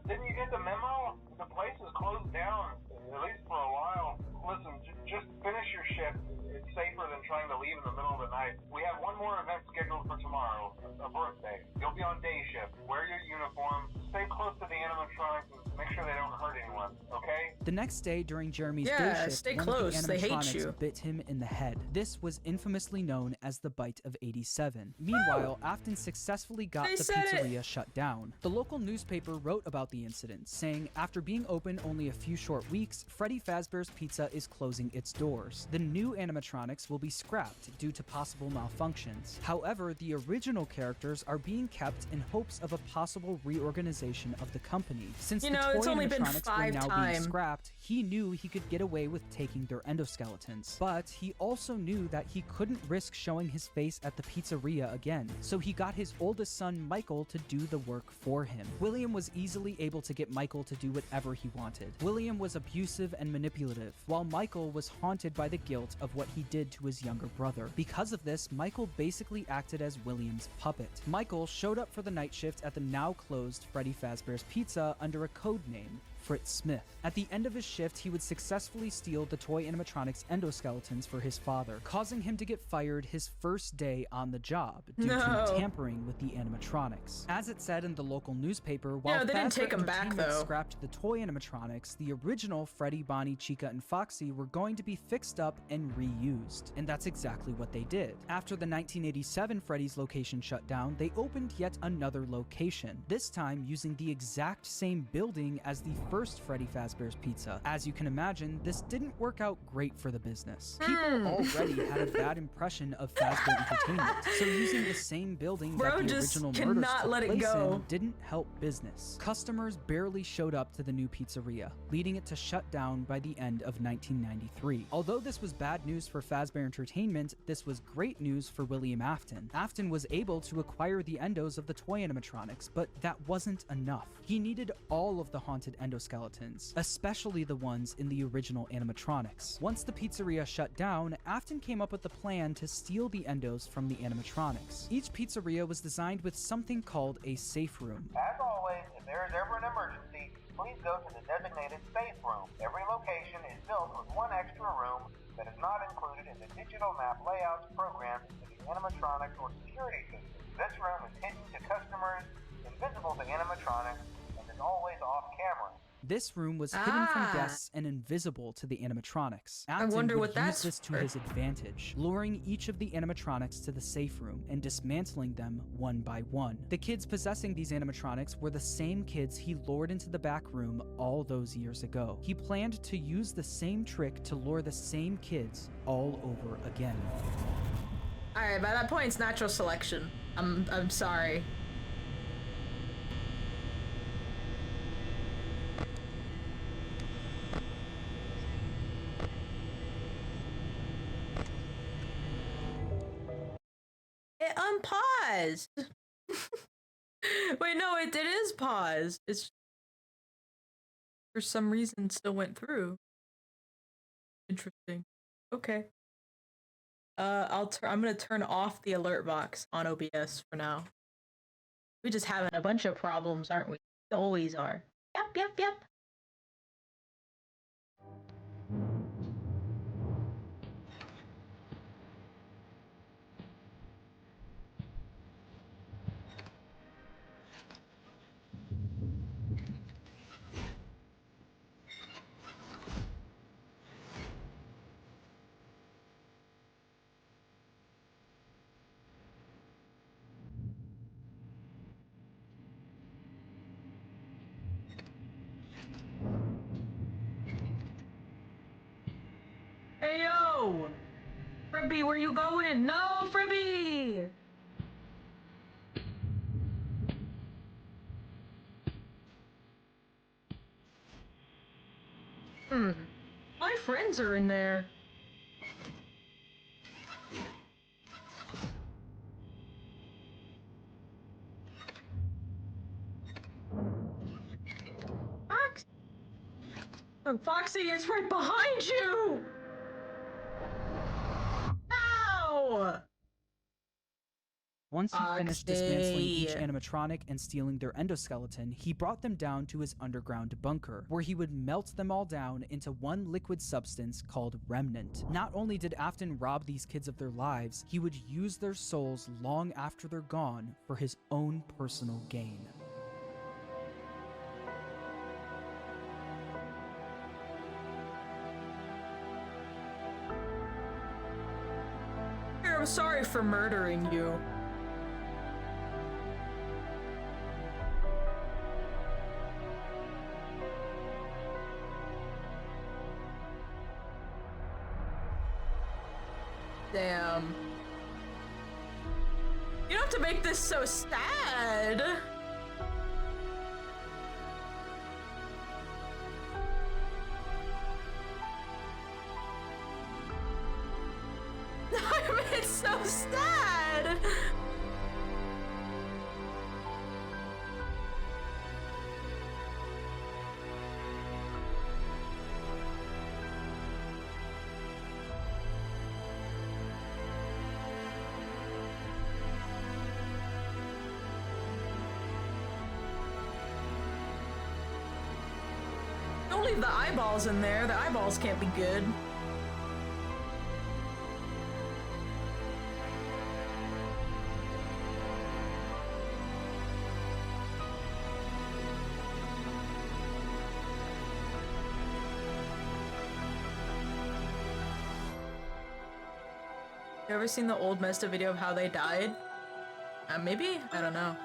Didn't you get the memo? The place is closed down, at least for a while. Listen, just finish your shift. It's safer than trying to leave in the middle of the night. We have one more event scheduled for tomorrow, a birthday. You'll be on day shift. Wear your uniform. Stay close to the animatronics and make sure they don't hurt anyone, okay? The next day during Jeremy's day shift, stay one close. of the They hate animatronics you. bit him in the head. This was infamously known as the Bite of 87. Meanwhile, Afton successfully got They the said it. pizzeria shut down. The local newspaper wrote about the incident, saying after being open only a few short weeks, Freddy Fazbear's Pizza is closing its doors. The new animatronics will be scrapped due to possible malfunctions. However, the original characters are being kept in hopes of a possible reorganization of the company. Since You the know, toy it's only been animatronics were 5 now being times. scrapped, trapped, he knew he could get away with taking their endoskeletons. But he also knew that he couldn't risk showing his face at the pizzeria again, so he got his oldest son Michael to do the work for him. William was easily able to get Michael to do whatever he wanted. William was abusive and manipulative, while Michael was haunted by the guilt of what he did to his younger brother. Because of this, Michael basically acted as William's puppet. Michael showed up for the night shift at the now closed Freddy Fazbear's Pizza under a code name, Fritz Smith. At the end of his shift, he would successfully steal the toy animatronics endoskeletons for his father, causing him to get fired his first day on the job due to tampering with the animatronics. As it said in the local newspaper, while they didn't take him back, though. Scrapped the toy animatronics, the original Freddy, Bonnie, Chica, and Foxy were going to be fixed up and reused. And that's exactly what they did. After the 1987 Freddy's location shut down, they opened yet another location, this time using the exact same building as the first Freddy Fazbear's Pizza. As you can imagine, this didn't work out great for the business. People already had a bad impression of Fazbear Entertainment, so using the same building that the original murders took place in didn't help business. Customers barely showed up to the new pizzeria, leading it to shut down by the end of 1993. Although this was bad news for Fazbear Entertainment, this was great news for William Afton. Afton was able to acquire the endos of the toy animatronics, but that wasn't enough. He needed all of the haunted endoskeletons, especially the ones in the original animatronics. Once the pizzeria shut down, Afton came up with the plan to steal the endos from the animatronics. Each pizzeria was designed with something called a safe room. As always, if there is ever an emergency, please go to the designated safe room. Every location is built with one extra room that is not included in the digital map layouts programmed into the animatronics or security system. This room is hidden to customers, invisible to animatronics, and is always off camera. This room was hidden from guests and invisible to the animatronics. Afton would use this to his advantage, luring each of the animatronics to the safe room and dismantling them one by one. The kids possessing these animatronics were the same kids he lured into the back room all those years ago. He planned to use the same trick to lure the same kids all over again. Alright, by that point it's natural selection. I'm sorry. It unpaused. Wait, no, it is paused. It's for some reason still went through. Interesting. Okay. I'm gonna turn off the alert box on OBS for now. We're just having a bunch of problems, aren't we? We always are. Yep. Hey yo! Fribby, where you going? No, Fribby! My friends are in there. Fox? Oh, Foxy is right behind you! Ow! Once he finished dismantling each animatronic and stealing their endoskeleton, he brought them down to his underground bunker, where he would melt them all down into one liquid substance called Remnant. Not only did Afton rob these kids of their lives, he would use their souls long after they're gone for his own personal gain. I'm sorry for murdering you. Damn. You don't have to make this so sad. don't leave the eyeballs in there. The eyeballs can't be good. You ever seen the old Mesta video of how they died? Maybe? I don't know.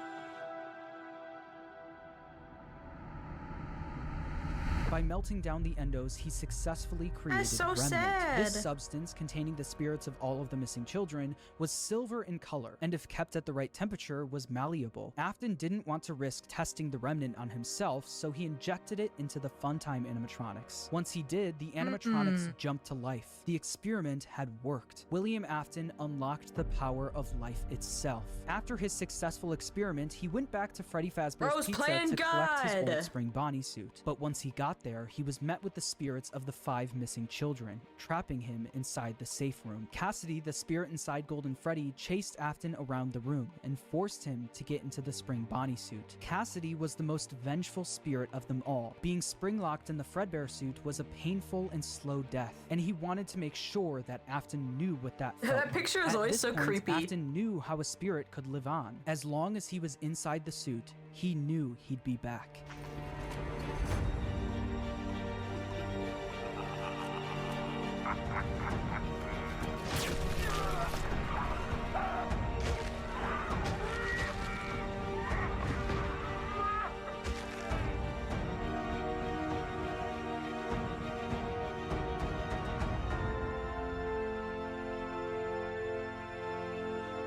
By melting down the endos, he successfully created That's so Remnant. sad. This substance, containing the spirits of all of the missing children, was silver in color, and if kept at the right temperature, was malleable. Afton didn't want to risk testing the Remnant on himself, so he injected it into the Funtime animatronics. Once he did, the animatronics jumped to life. The experiment had worked. William Afton unlocked the power of life itself. After his successful experiment, he went back to Freddy Fazbear's Bro's Pizza playing to collect his God. old spring Bonnie suit. But once he got there, he was met with the spirits of the 5 missing children, trapping him inside the safe room. Cassidy, the spirit inside Golden Freddy, chased Afton around the room and forced him to get into the spring Bonnie suit. Cassidy was the most vengeful spirit of them all. Being spring-locked in the Fredbear suit was a painful and slow death, and he wanted to make sure that Afton knew what that felt That like. picture is At always this so point, creepy. Afton knew how a spirit could live on. As long as he was inside the suit, he knew he'd be back.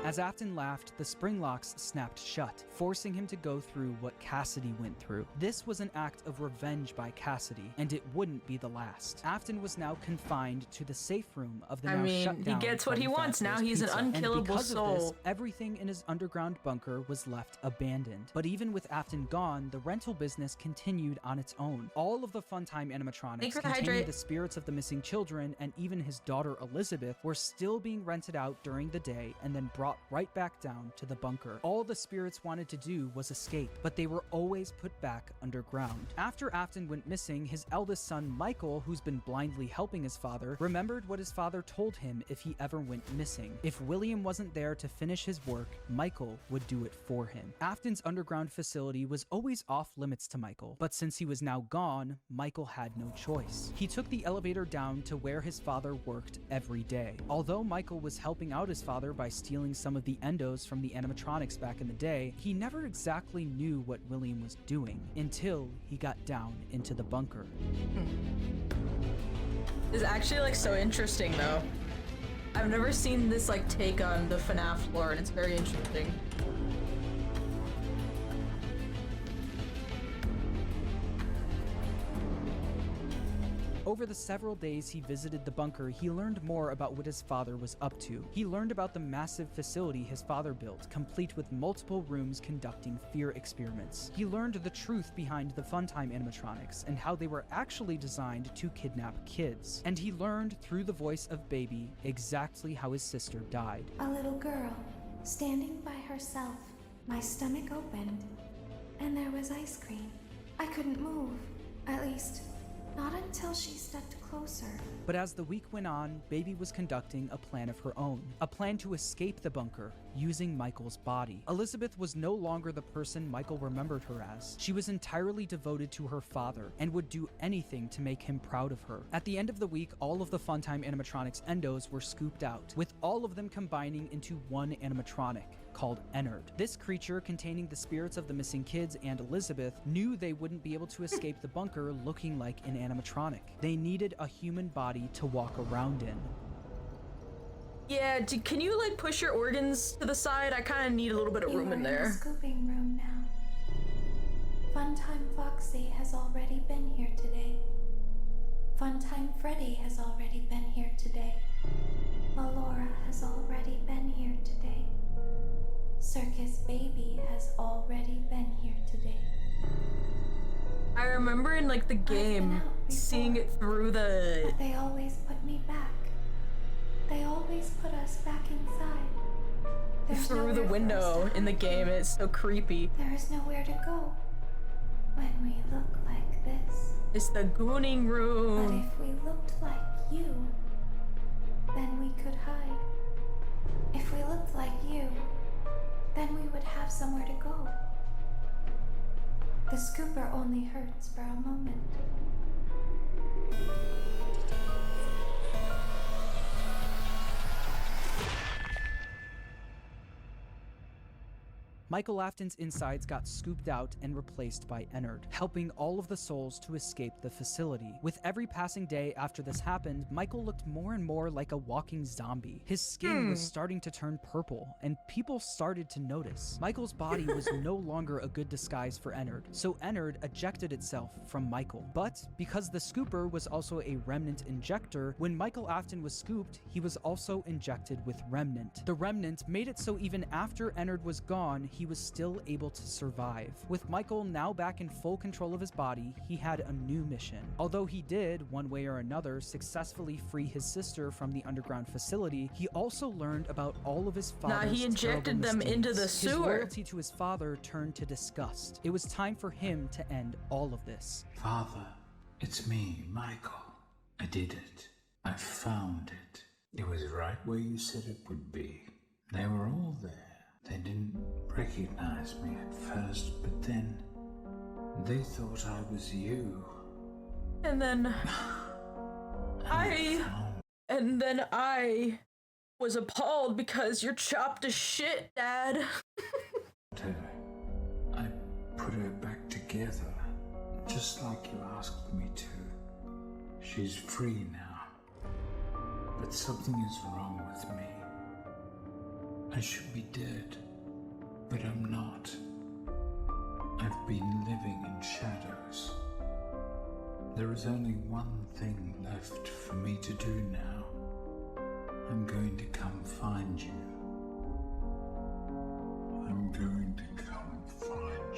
As Afton laughed, the spring locks snapped shut, forcing him to go through what Cassidy went through. This was an act of revenge by Cassidy, and it wouldn't be the last. Afton was now confined to the safe room of the now shut down he gets what he Freddy wants now. Fazbear's He's an Pizza. unkillable And because soul. of this, everything in his underground bunker was left abandoned. But even with Afton gone, the rental business continued on its own. All of the Funtime animatronics for the containing hydrate. the spirits of the missing children and even his daughter Elizabeth were still being rented out during the day and then brought right back down to the bunker. All the spirits wanted to do was escape, but they were always put back underground. After Afton went missing, his eldest son Michael, who's been blindly helping his father, remembered what his father told him if he ever went missing. If William wasn't there to finish his work, Michael would do it for him. Afton's underground facility was always off limits to Michael, but since he was now gone, Michael had no choice. He took the elevator down to where his father worked every day. Although Michael was helping out his father by stealing some of the endos from the animatronics back in the day, he never exactly knew what William was doing until he got down into the bunker. It's actually like so interesting though. I've never seen this like take on the FNAF lore, and it's very interesting. Over the several days he visited the bunker, he learned more about what his father was up to. He learned about the massive facility his father built, complete with multiple rooms conducting fear experiments. He learned the truth behind the Funtime animatronics and how they were actually designed to kidnap kids. And he learned through the voice of Baby exactly how his sister died. A little girl, standing by herself. My stomach opened, and there was ice cream. I couldn't move, at least not until she stepped closer. But as the week went on, Baby was conducting a plan of her own, a plan to escape the bunker using Michael's body. Elizabeth was no longer the person Michael remembered her as. She was entirely devoted to her father and would do anything to make him proud of her. At the end of the week, all of the Funtime animatronics endos were scooped out, with all of them combining into one animatronic called Ennard. This creature, containing the spirits of the missing kids and Elizabeth, knew they wouldn't be able to escape the bunker looking like an animatronic. They needed a human body to walk around in. Yeah, can you like push your organs to the side? I kind of need a little bit of room in The there. scooping room now. Funtime Foxy has already been here today. Funtime Freddy has already been here today. Laura has already been here today. Circus Baby has already been here today. I remember in like the game seeing it through the But they always put me back. They always put us back inside. There's through the nowhere for us window to in the hide. game. It's so creepy. There is nowhere to go when we look like this. It's the gooning But room. if we looked like you, then we could hide. If we looked like you, then we would have somewhere to go. The scooper only hurts for a moment. Michael Afton's insides got scooped out and replaced by Ennard, helping all of the souls to escape the facility. With every passing day after this happened, Michael looked more and more like a walking zombie. His skin was starting to turn purple, and people started to notice. Michael's body was no longer a good disguise for Ennard, so Ennard ejected itself from Michael. But because the scooper was also a remnant injector, when Michael Afton was scooped, he was also injected with remnant. The remnant made it so even after Ennard was gone, he was still able to survive. With Michael now back in full control of his body, he had a new mission. Although he did, one way or another, successfully free his sister from the underground facility, he also learned about all of his father's he injected terrible them into the misdeeds. sewer. His loyalty to his father turned to disgust. It was time for him to end all of this. Father, it's me, Michael. I did it. I found it. It was right where you said it would be. They were all there. They didn't recognize me at first, but then they thought I was you. And then I was appalled because you're chopped to shit, Dad. I put her back together, just like you asked me to. She's free now, but something is wrong with me. I should be dead, but I'm not. I've been living in shadows. There is only one thing left for me to do now. I'm going to come find you. I'm going to come find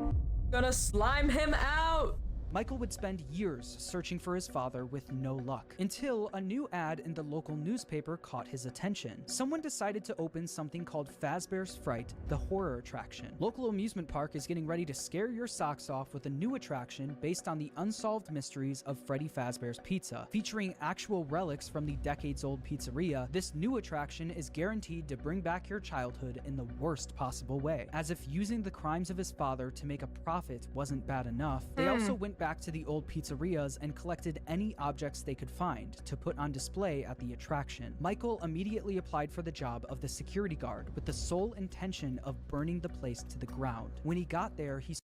you. Gonna slime him out. Michael would spend years searching for his father with no luck, until a new ad in the local newspaper caught his attention. Someone decided to open something called Fazbear's Fright, the horror attraction. Local amusement park is getting ready to scare your socks off with a new attraction based on the unsolved mysteries of Freddy Fazbear's Pizza. Featuring actual relics from the decades-old pizzeria, this new attraction is guaranteed to bring back your childhood in the worst possible way. As if using the crimes of his father to make a profit wasn't bad enough, they also went back to the old pizzerias and collected any objects they could find to put on display at the attraction. Michael immediately applied for the job of the security guard with the sole intention of burning the place to the ground. When he got there, he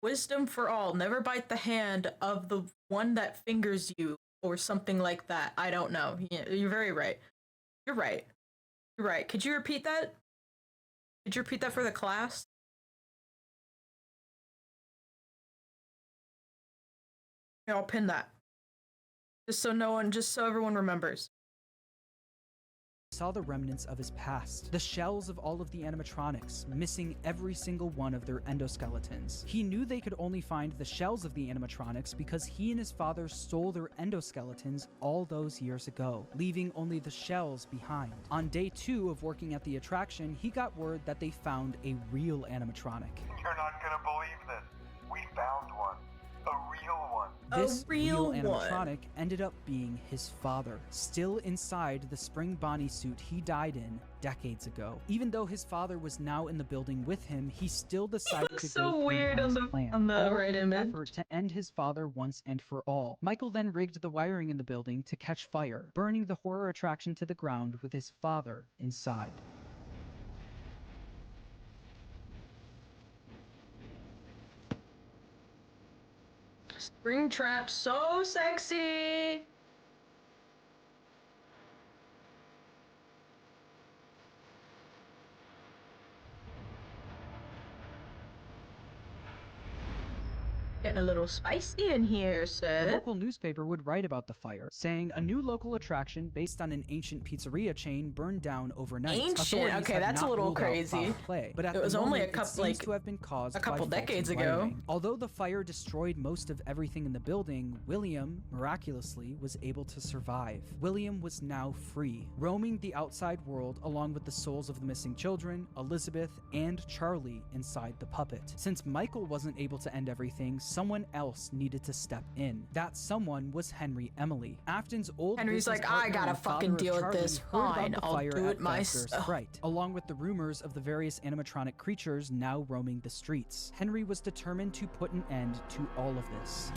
Wisdom for all. Never bite the hand of the one that fingers you, or something like that. I don't know. Yeah, you're very right. You're right. You're right. Could you repeat that? Could you repeat that for the class? Here, I'll pin that. Just so everyone remembers. saw the remnants of his past, the shells of all of the animatronics, missing every single one of their endoskeletons. He knew they could only find the shells of the animatronics because he and his father stole their endoskeletons all those years ago, leaving only the shells behind. On day 2 of working at the attraction, he got word that they found a real animatronic. You're not gonna believe this. We found one. A real one. This real animatronic ended up being his father, still inside the Spring Bonnie suit he died in decades ago. Even though his father was now in the building with him, he still decided to so go weird on the right image. effort to end his father once and for all. Michael then rigged the wiring in the building to catch fire, burning the horror attraction to the ground with his father inside. Springtrap, so sexy! Getting a little spicy in here, The sir. local newspaper would write about the fire, saying a new local attraction based on an ancient pizzeria chain burned down overnight. Ancient? Authorities Okay, have that's a not little ruled out crazy. foul play, but at It the was only moment, a couple, it seems like, to have been caused a couple by faulty decades ago. wiring. Although the fire destroyed most of everything in the building, William, miraculously, was able to survive. William was now free, roaming the outside world along with the souls of the missing children, Elizabeth, and Charlie inside the puppet. Since Michael wasn't able to end everything, someone else needed to step in. That someone was Henry Emily. Afton's old Henry's business like, partner I gotta and father fucking of deal with Charlie this. heard about Fine, the I'll fire do at it Fazbear's myself. Fright, along with the rumors of the various animatronic creatures now roaming the streets. Henry was determined to put an end to all of this.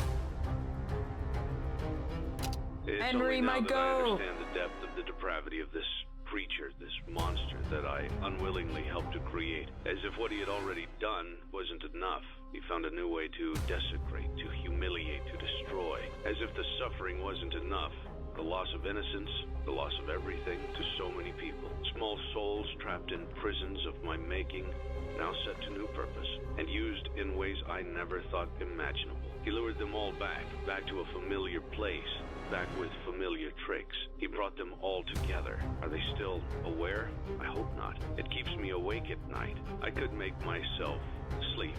It's Henry, only now my that I goat. understand the depth of the depravity of this creature, this monster that I unwillingly helped to create. As if what he had already done wasn't enough. He found a new way to desecrate, to humiliate, to destroy. As if the suffering wasn't enough. The loss of innocence, the loss of everything to so many people. Small souls trapped in prisons of my making, now set to new purpose, and used in ways I never thought imaginable. He lured them all back to a familiar place, back with familiar tricks. He brought them all together. Are they still aware? I hope not. It keeps me awake at night. I could make myself sleep.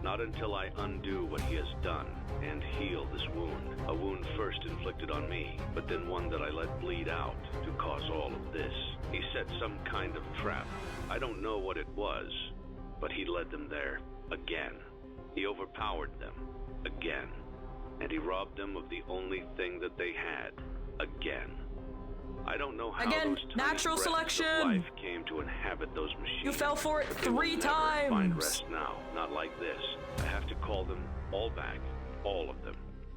Not until I undo what he has done and heal this wound. A wound first inflicted on me, but then one that I let bleed out to cause all of this. He set some kind of trap. I don't know what it was, but he led them there again. He overpowered them again. And he robbed them of the only thing that they had again. I don't know how Again, those tiny natural breaths of selection. life came to inhabit those machines. You fell for it But they will 3 never Find times. rest now, not like this. I have to call them all back, all of them,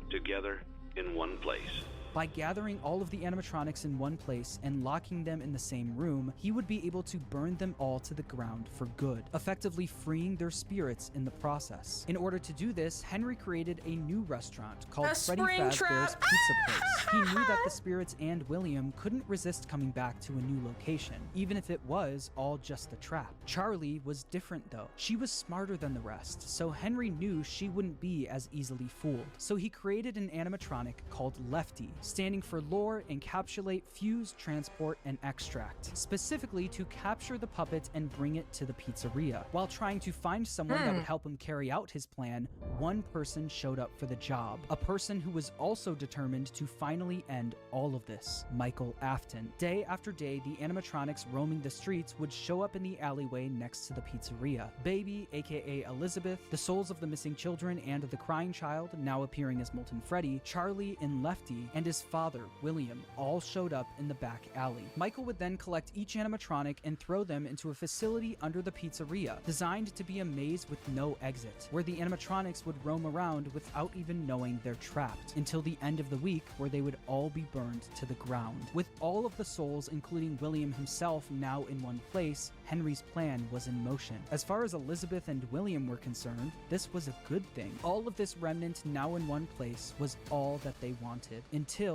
together in one place. By gathering all of the animatronics in one place and locking them in the same room, he would be able to burn them all to the ground for good, effectively freeing their spirits in the process. In order to do this, Henry created a new restaurant called A Freddy spring Fazbear's trap. Pizza Place. He knew that the spirits and William couldn't resist coming back to a new location, even if it was all just a trap. Charlie was different though. She was smarter than the rest, so Henry knew she wouldn't be as easily fooled. So he created an animatronic called Lefty, standing for lure, encapsulate, fuse, transport, and extract, specifically to capture the puppet and bring it to the pizzeria. While trying to find someone that would help him carry out his plan, one person showed up for the job, a person who was also determined to finally end all of this, Michael Afton. Day after day, the animatronics roaming the streets would show up in the alleyway next to the pizzeria. Baby, aka Elizabeth, the souls of the missing children and the crying child, now appearing as Molten Freddy, Charlie and Lefty, and his father, William, all showed up in the back alley. Michael would then collect each animatronic and throw them into a facility under the pizzeria, designed to be a maze with no exit, where the animatronics would roam around without even knowing they're trapped, until the end of the week, where they would all be burned to the ground. With all of the souls, including William himself, now in one place, Henry's plan was in motion. As far as Elizabeth and William were concerned, this was a good thing. All of this remnant now in one place was all that they wanted, until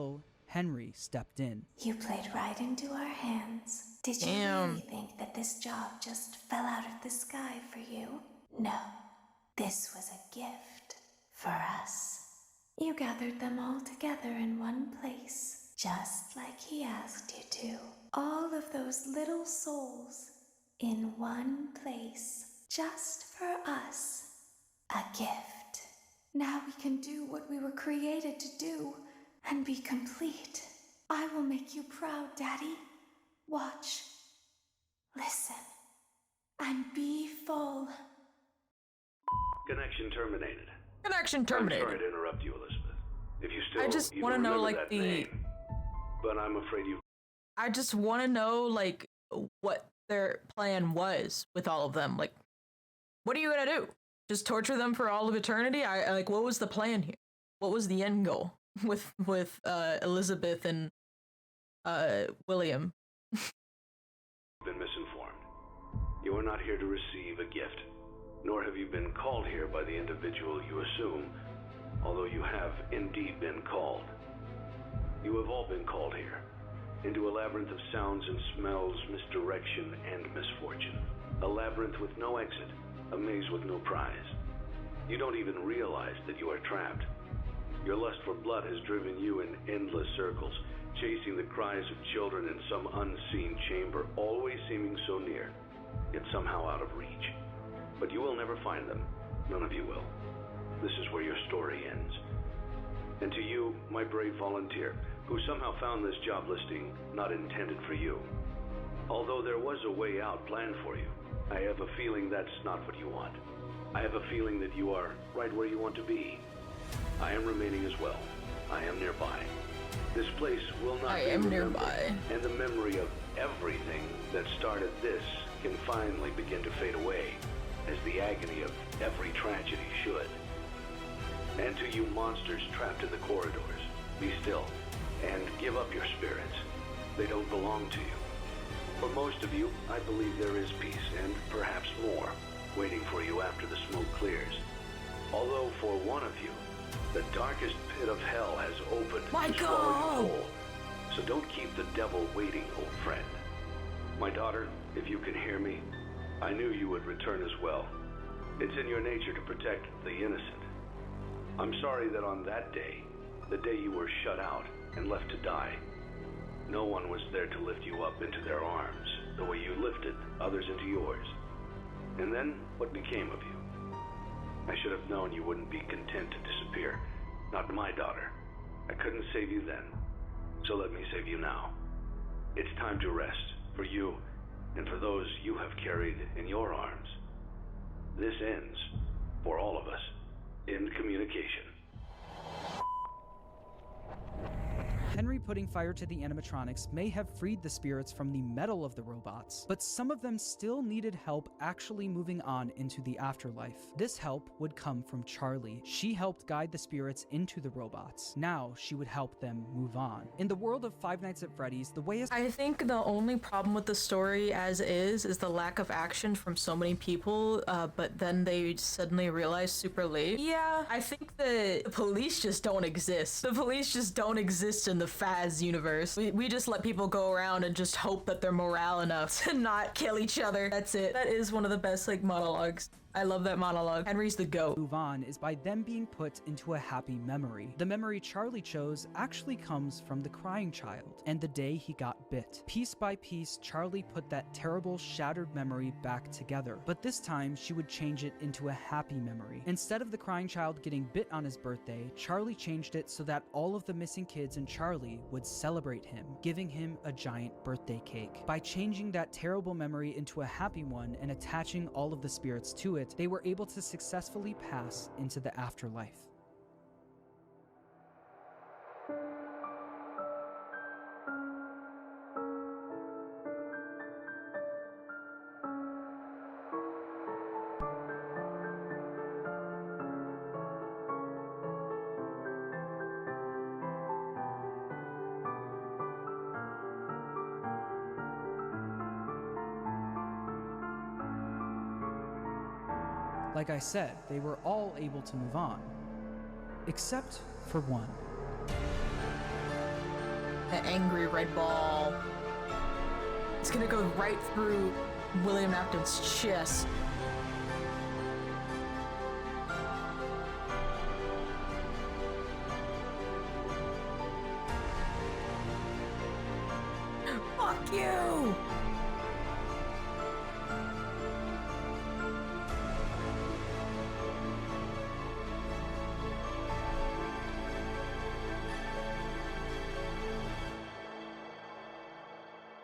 Henry stepped in. You played right into our hands. Did you really think that this job just fell out of the sky for you? No, this was a gift for us. You gathered them all together in one place, just like he asked you to. All of those little souls in one place, just for us. A gift. Now we can do what we were created to do and be complete. I will make you proud, Daddy. Watch, listen, and be full. Connection terminated. Connection terminated. I'm sorry to interrupt you, Elizabeth. If you still I just even want to know, remember like, that the... name, but I'm afraid you... I just want to know, like, what their plan was with all of them. Like, what are you gonna do? Just torture them for all of eternity? Like, what was the plan here? What was the end goal with Elizabeth and William? been misinformed. You are not here to receive a gift, nor have you been called here by the individual you assume, although you have indeed been called. You have all been called here, into a labyrinth of sounds and smells, misdirection and misfortune. A labyrinth with no exit, a maze with no prize. You don't even realize that you are trapped. Your lust for blood has driven you in endless circles, chasing the cries of children in some unseen chamber, always seeming so near, yet somehow out of reach. But you will never find them. None of you will. This is where your story ends. And to you, my brave volunteer, who somehow found this job listing not intended for you. Although there was a way out planned for you, I have a feeling that's not what you want. I have a feeling that you are right where you want to be. I am remaining as well. I am nearby. This place will not be remembered, nearby. and the memory of everything that started this can finally begin to fade away, as the agony of every tragedy should. And to you monsters trapped in the corridors, be still, and give up your spirits. They don't belong to you. For most of you, I believe there is peace, and perhaps more, waiting for you after the smoke clears. Although for one of you, the darkest pit of hell has opened to swallow you whole. So don't keep the devil waiting, old friend. My daughter, if you can hear me, I knew you would return as well. It's in your nature to protect the innocent. I'm sorry that on that day, the day you were shut out and left to die, no one was there to lift you up into their arms, the way you lifted others into yours. And then, what became of you? I should have known you wouldn't be content to disappear. Not my daughter. I couldn't save you then, so let me save you now. It's time to rest, for you, and for those you have carried in your arms. This ends, for all of us, in communication. Henry putting fire to the animatronics may have freed the spirits from the metal of the robots, but some of them still needed help actually moving on into the afterlife. This help would come from Charlie. She helped guide the spirits into the robots. Now she would help them move on. In the world of Five Nights at Freddy's, the way I think the only problem with the story as is the lack of action from so many people, but then they suddenly realize super late. Yeah, I think the police just don't exist. The police just don't exist in the Faz universe. We just let people go around and just hope that they're morale enough to not kill each other. That's it. That is one of the best monologues. I love that monologue. Henry's the GOAT. move on is by them being put into a happy memory. The memory Charlie chose actually comes from the crying child and the day he got bit. Piece by piece, Charlie put that terrible, shattered memory back together, but this time she would change it into a happy memory. Instead of the crying child getting bit on his birthday, Charlie changed it so that all of the missing kids and Charlie would celebrate him, giving him a giant birthday cake. By changing that terrible memory into a happy one and attaching all of the spirits to it, they were able to successfully pass into the afterlife. Like I said, they were all able to move on, except for one. An angry red ball. It's gonna go right through William Afton's chest. Fuck you!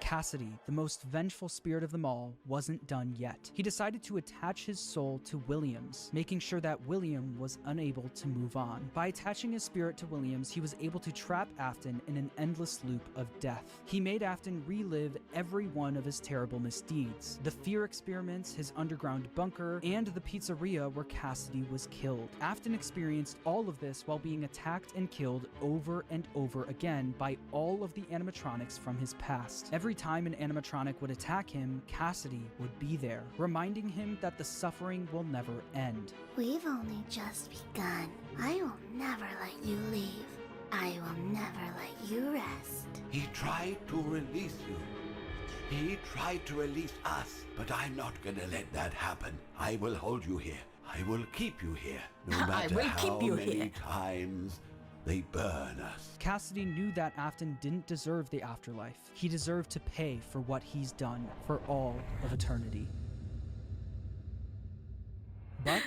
Cassidy, the most vengeful spirit of them all, wasn't done yet. He decided to attach his soul to Williams, making sure that William was unable to move on. By attaching his spirit to Williams, he was able to trap Afton in an endless loop of death. He made Afton relive every one of his terrible misdeeds. The fear experiments, his underground bunker, and the pizzeria where Cassidy was killed. Afton experienced all of this while being attacked and killed over and over again by all of the animatronics from his past. Every time an animatronic would attack him, Cassidy would be there, reminding him that the suffering will never end. We've only just begun. I will never let you leave. I will never let you rest. He tried to release you. He tried to release us, but I'm not gonna let that happen. I will hold you here. I will keep you here, no I matter will how keep you many here. times they burn us. Cassidy knew that Afton didn't deserve the afterlife. He deserved to pay for what he's done for all of eternity. But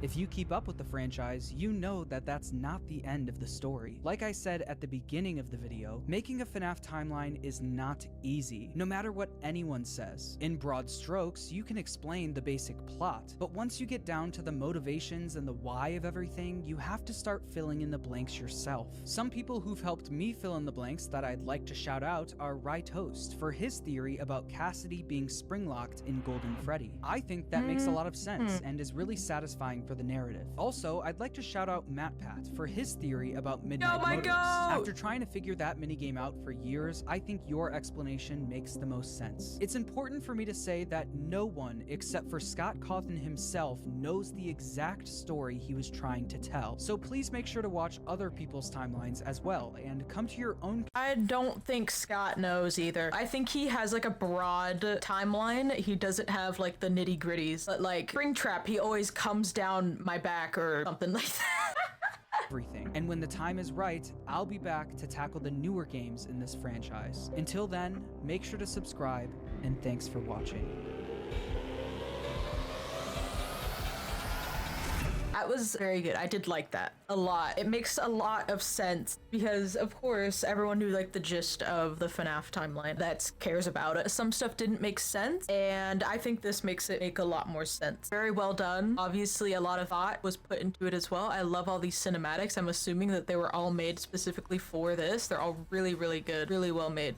if you keep up with the franchise, you know that that's not the end of the story. Like I said at the beginning of the video, making a FNAF timeline is not easy, no matter what anyone says. In broad strokes, you can explain the basic plot, but once you get down to the motivations and the why of everything, you have to start filling in the blanks yourself. Some people who've helped me fill in the blanks that I'd like to shout out are Rytoast for his theory about Cassidy being spring-locked in Golden Freddy. I think that makes a lot of sense and is really satisfying for the narrative. Also, I'd like to shout out MatPat for his theory about Midnight Motors. After trying to figure that minigame out for years, I think your explanation makes the most sense. It's important for me to say that no one except for Scott Cawthon himself knows the exact story he was trying to tell. So please make sure to watch other people's timelines as well and come to your own. I don't think Scott knows either. I think he has like a broad timeline. He doesn't have like the nitty gritties, but like Springtrap, he always comes down my back or something like that. Everything. And when the time is right, I'll be back to tackle the newer games in this franchise. Until then, make sure to subscribe, and thanks for watching. That was very good. I did like that a lot. It makes a lot of sense because, of course, everyone knew like the gist of the FNAF timeline that cares about it. Some stuff didn't make sense, and I think this makes it make a lot more sense. Very well done. Obviously, a lot of thought was put into it as well. I love all these cinematics. I'm assuming that they were all made specifically for this. They're all really, really good, really well made.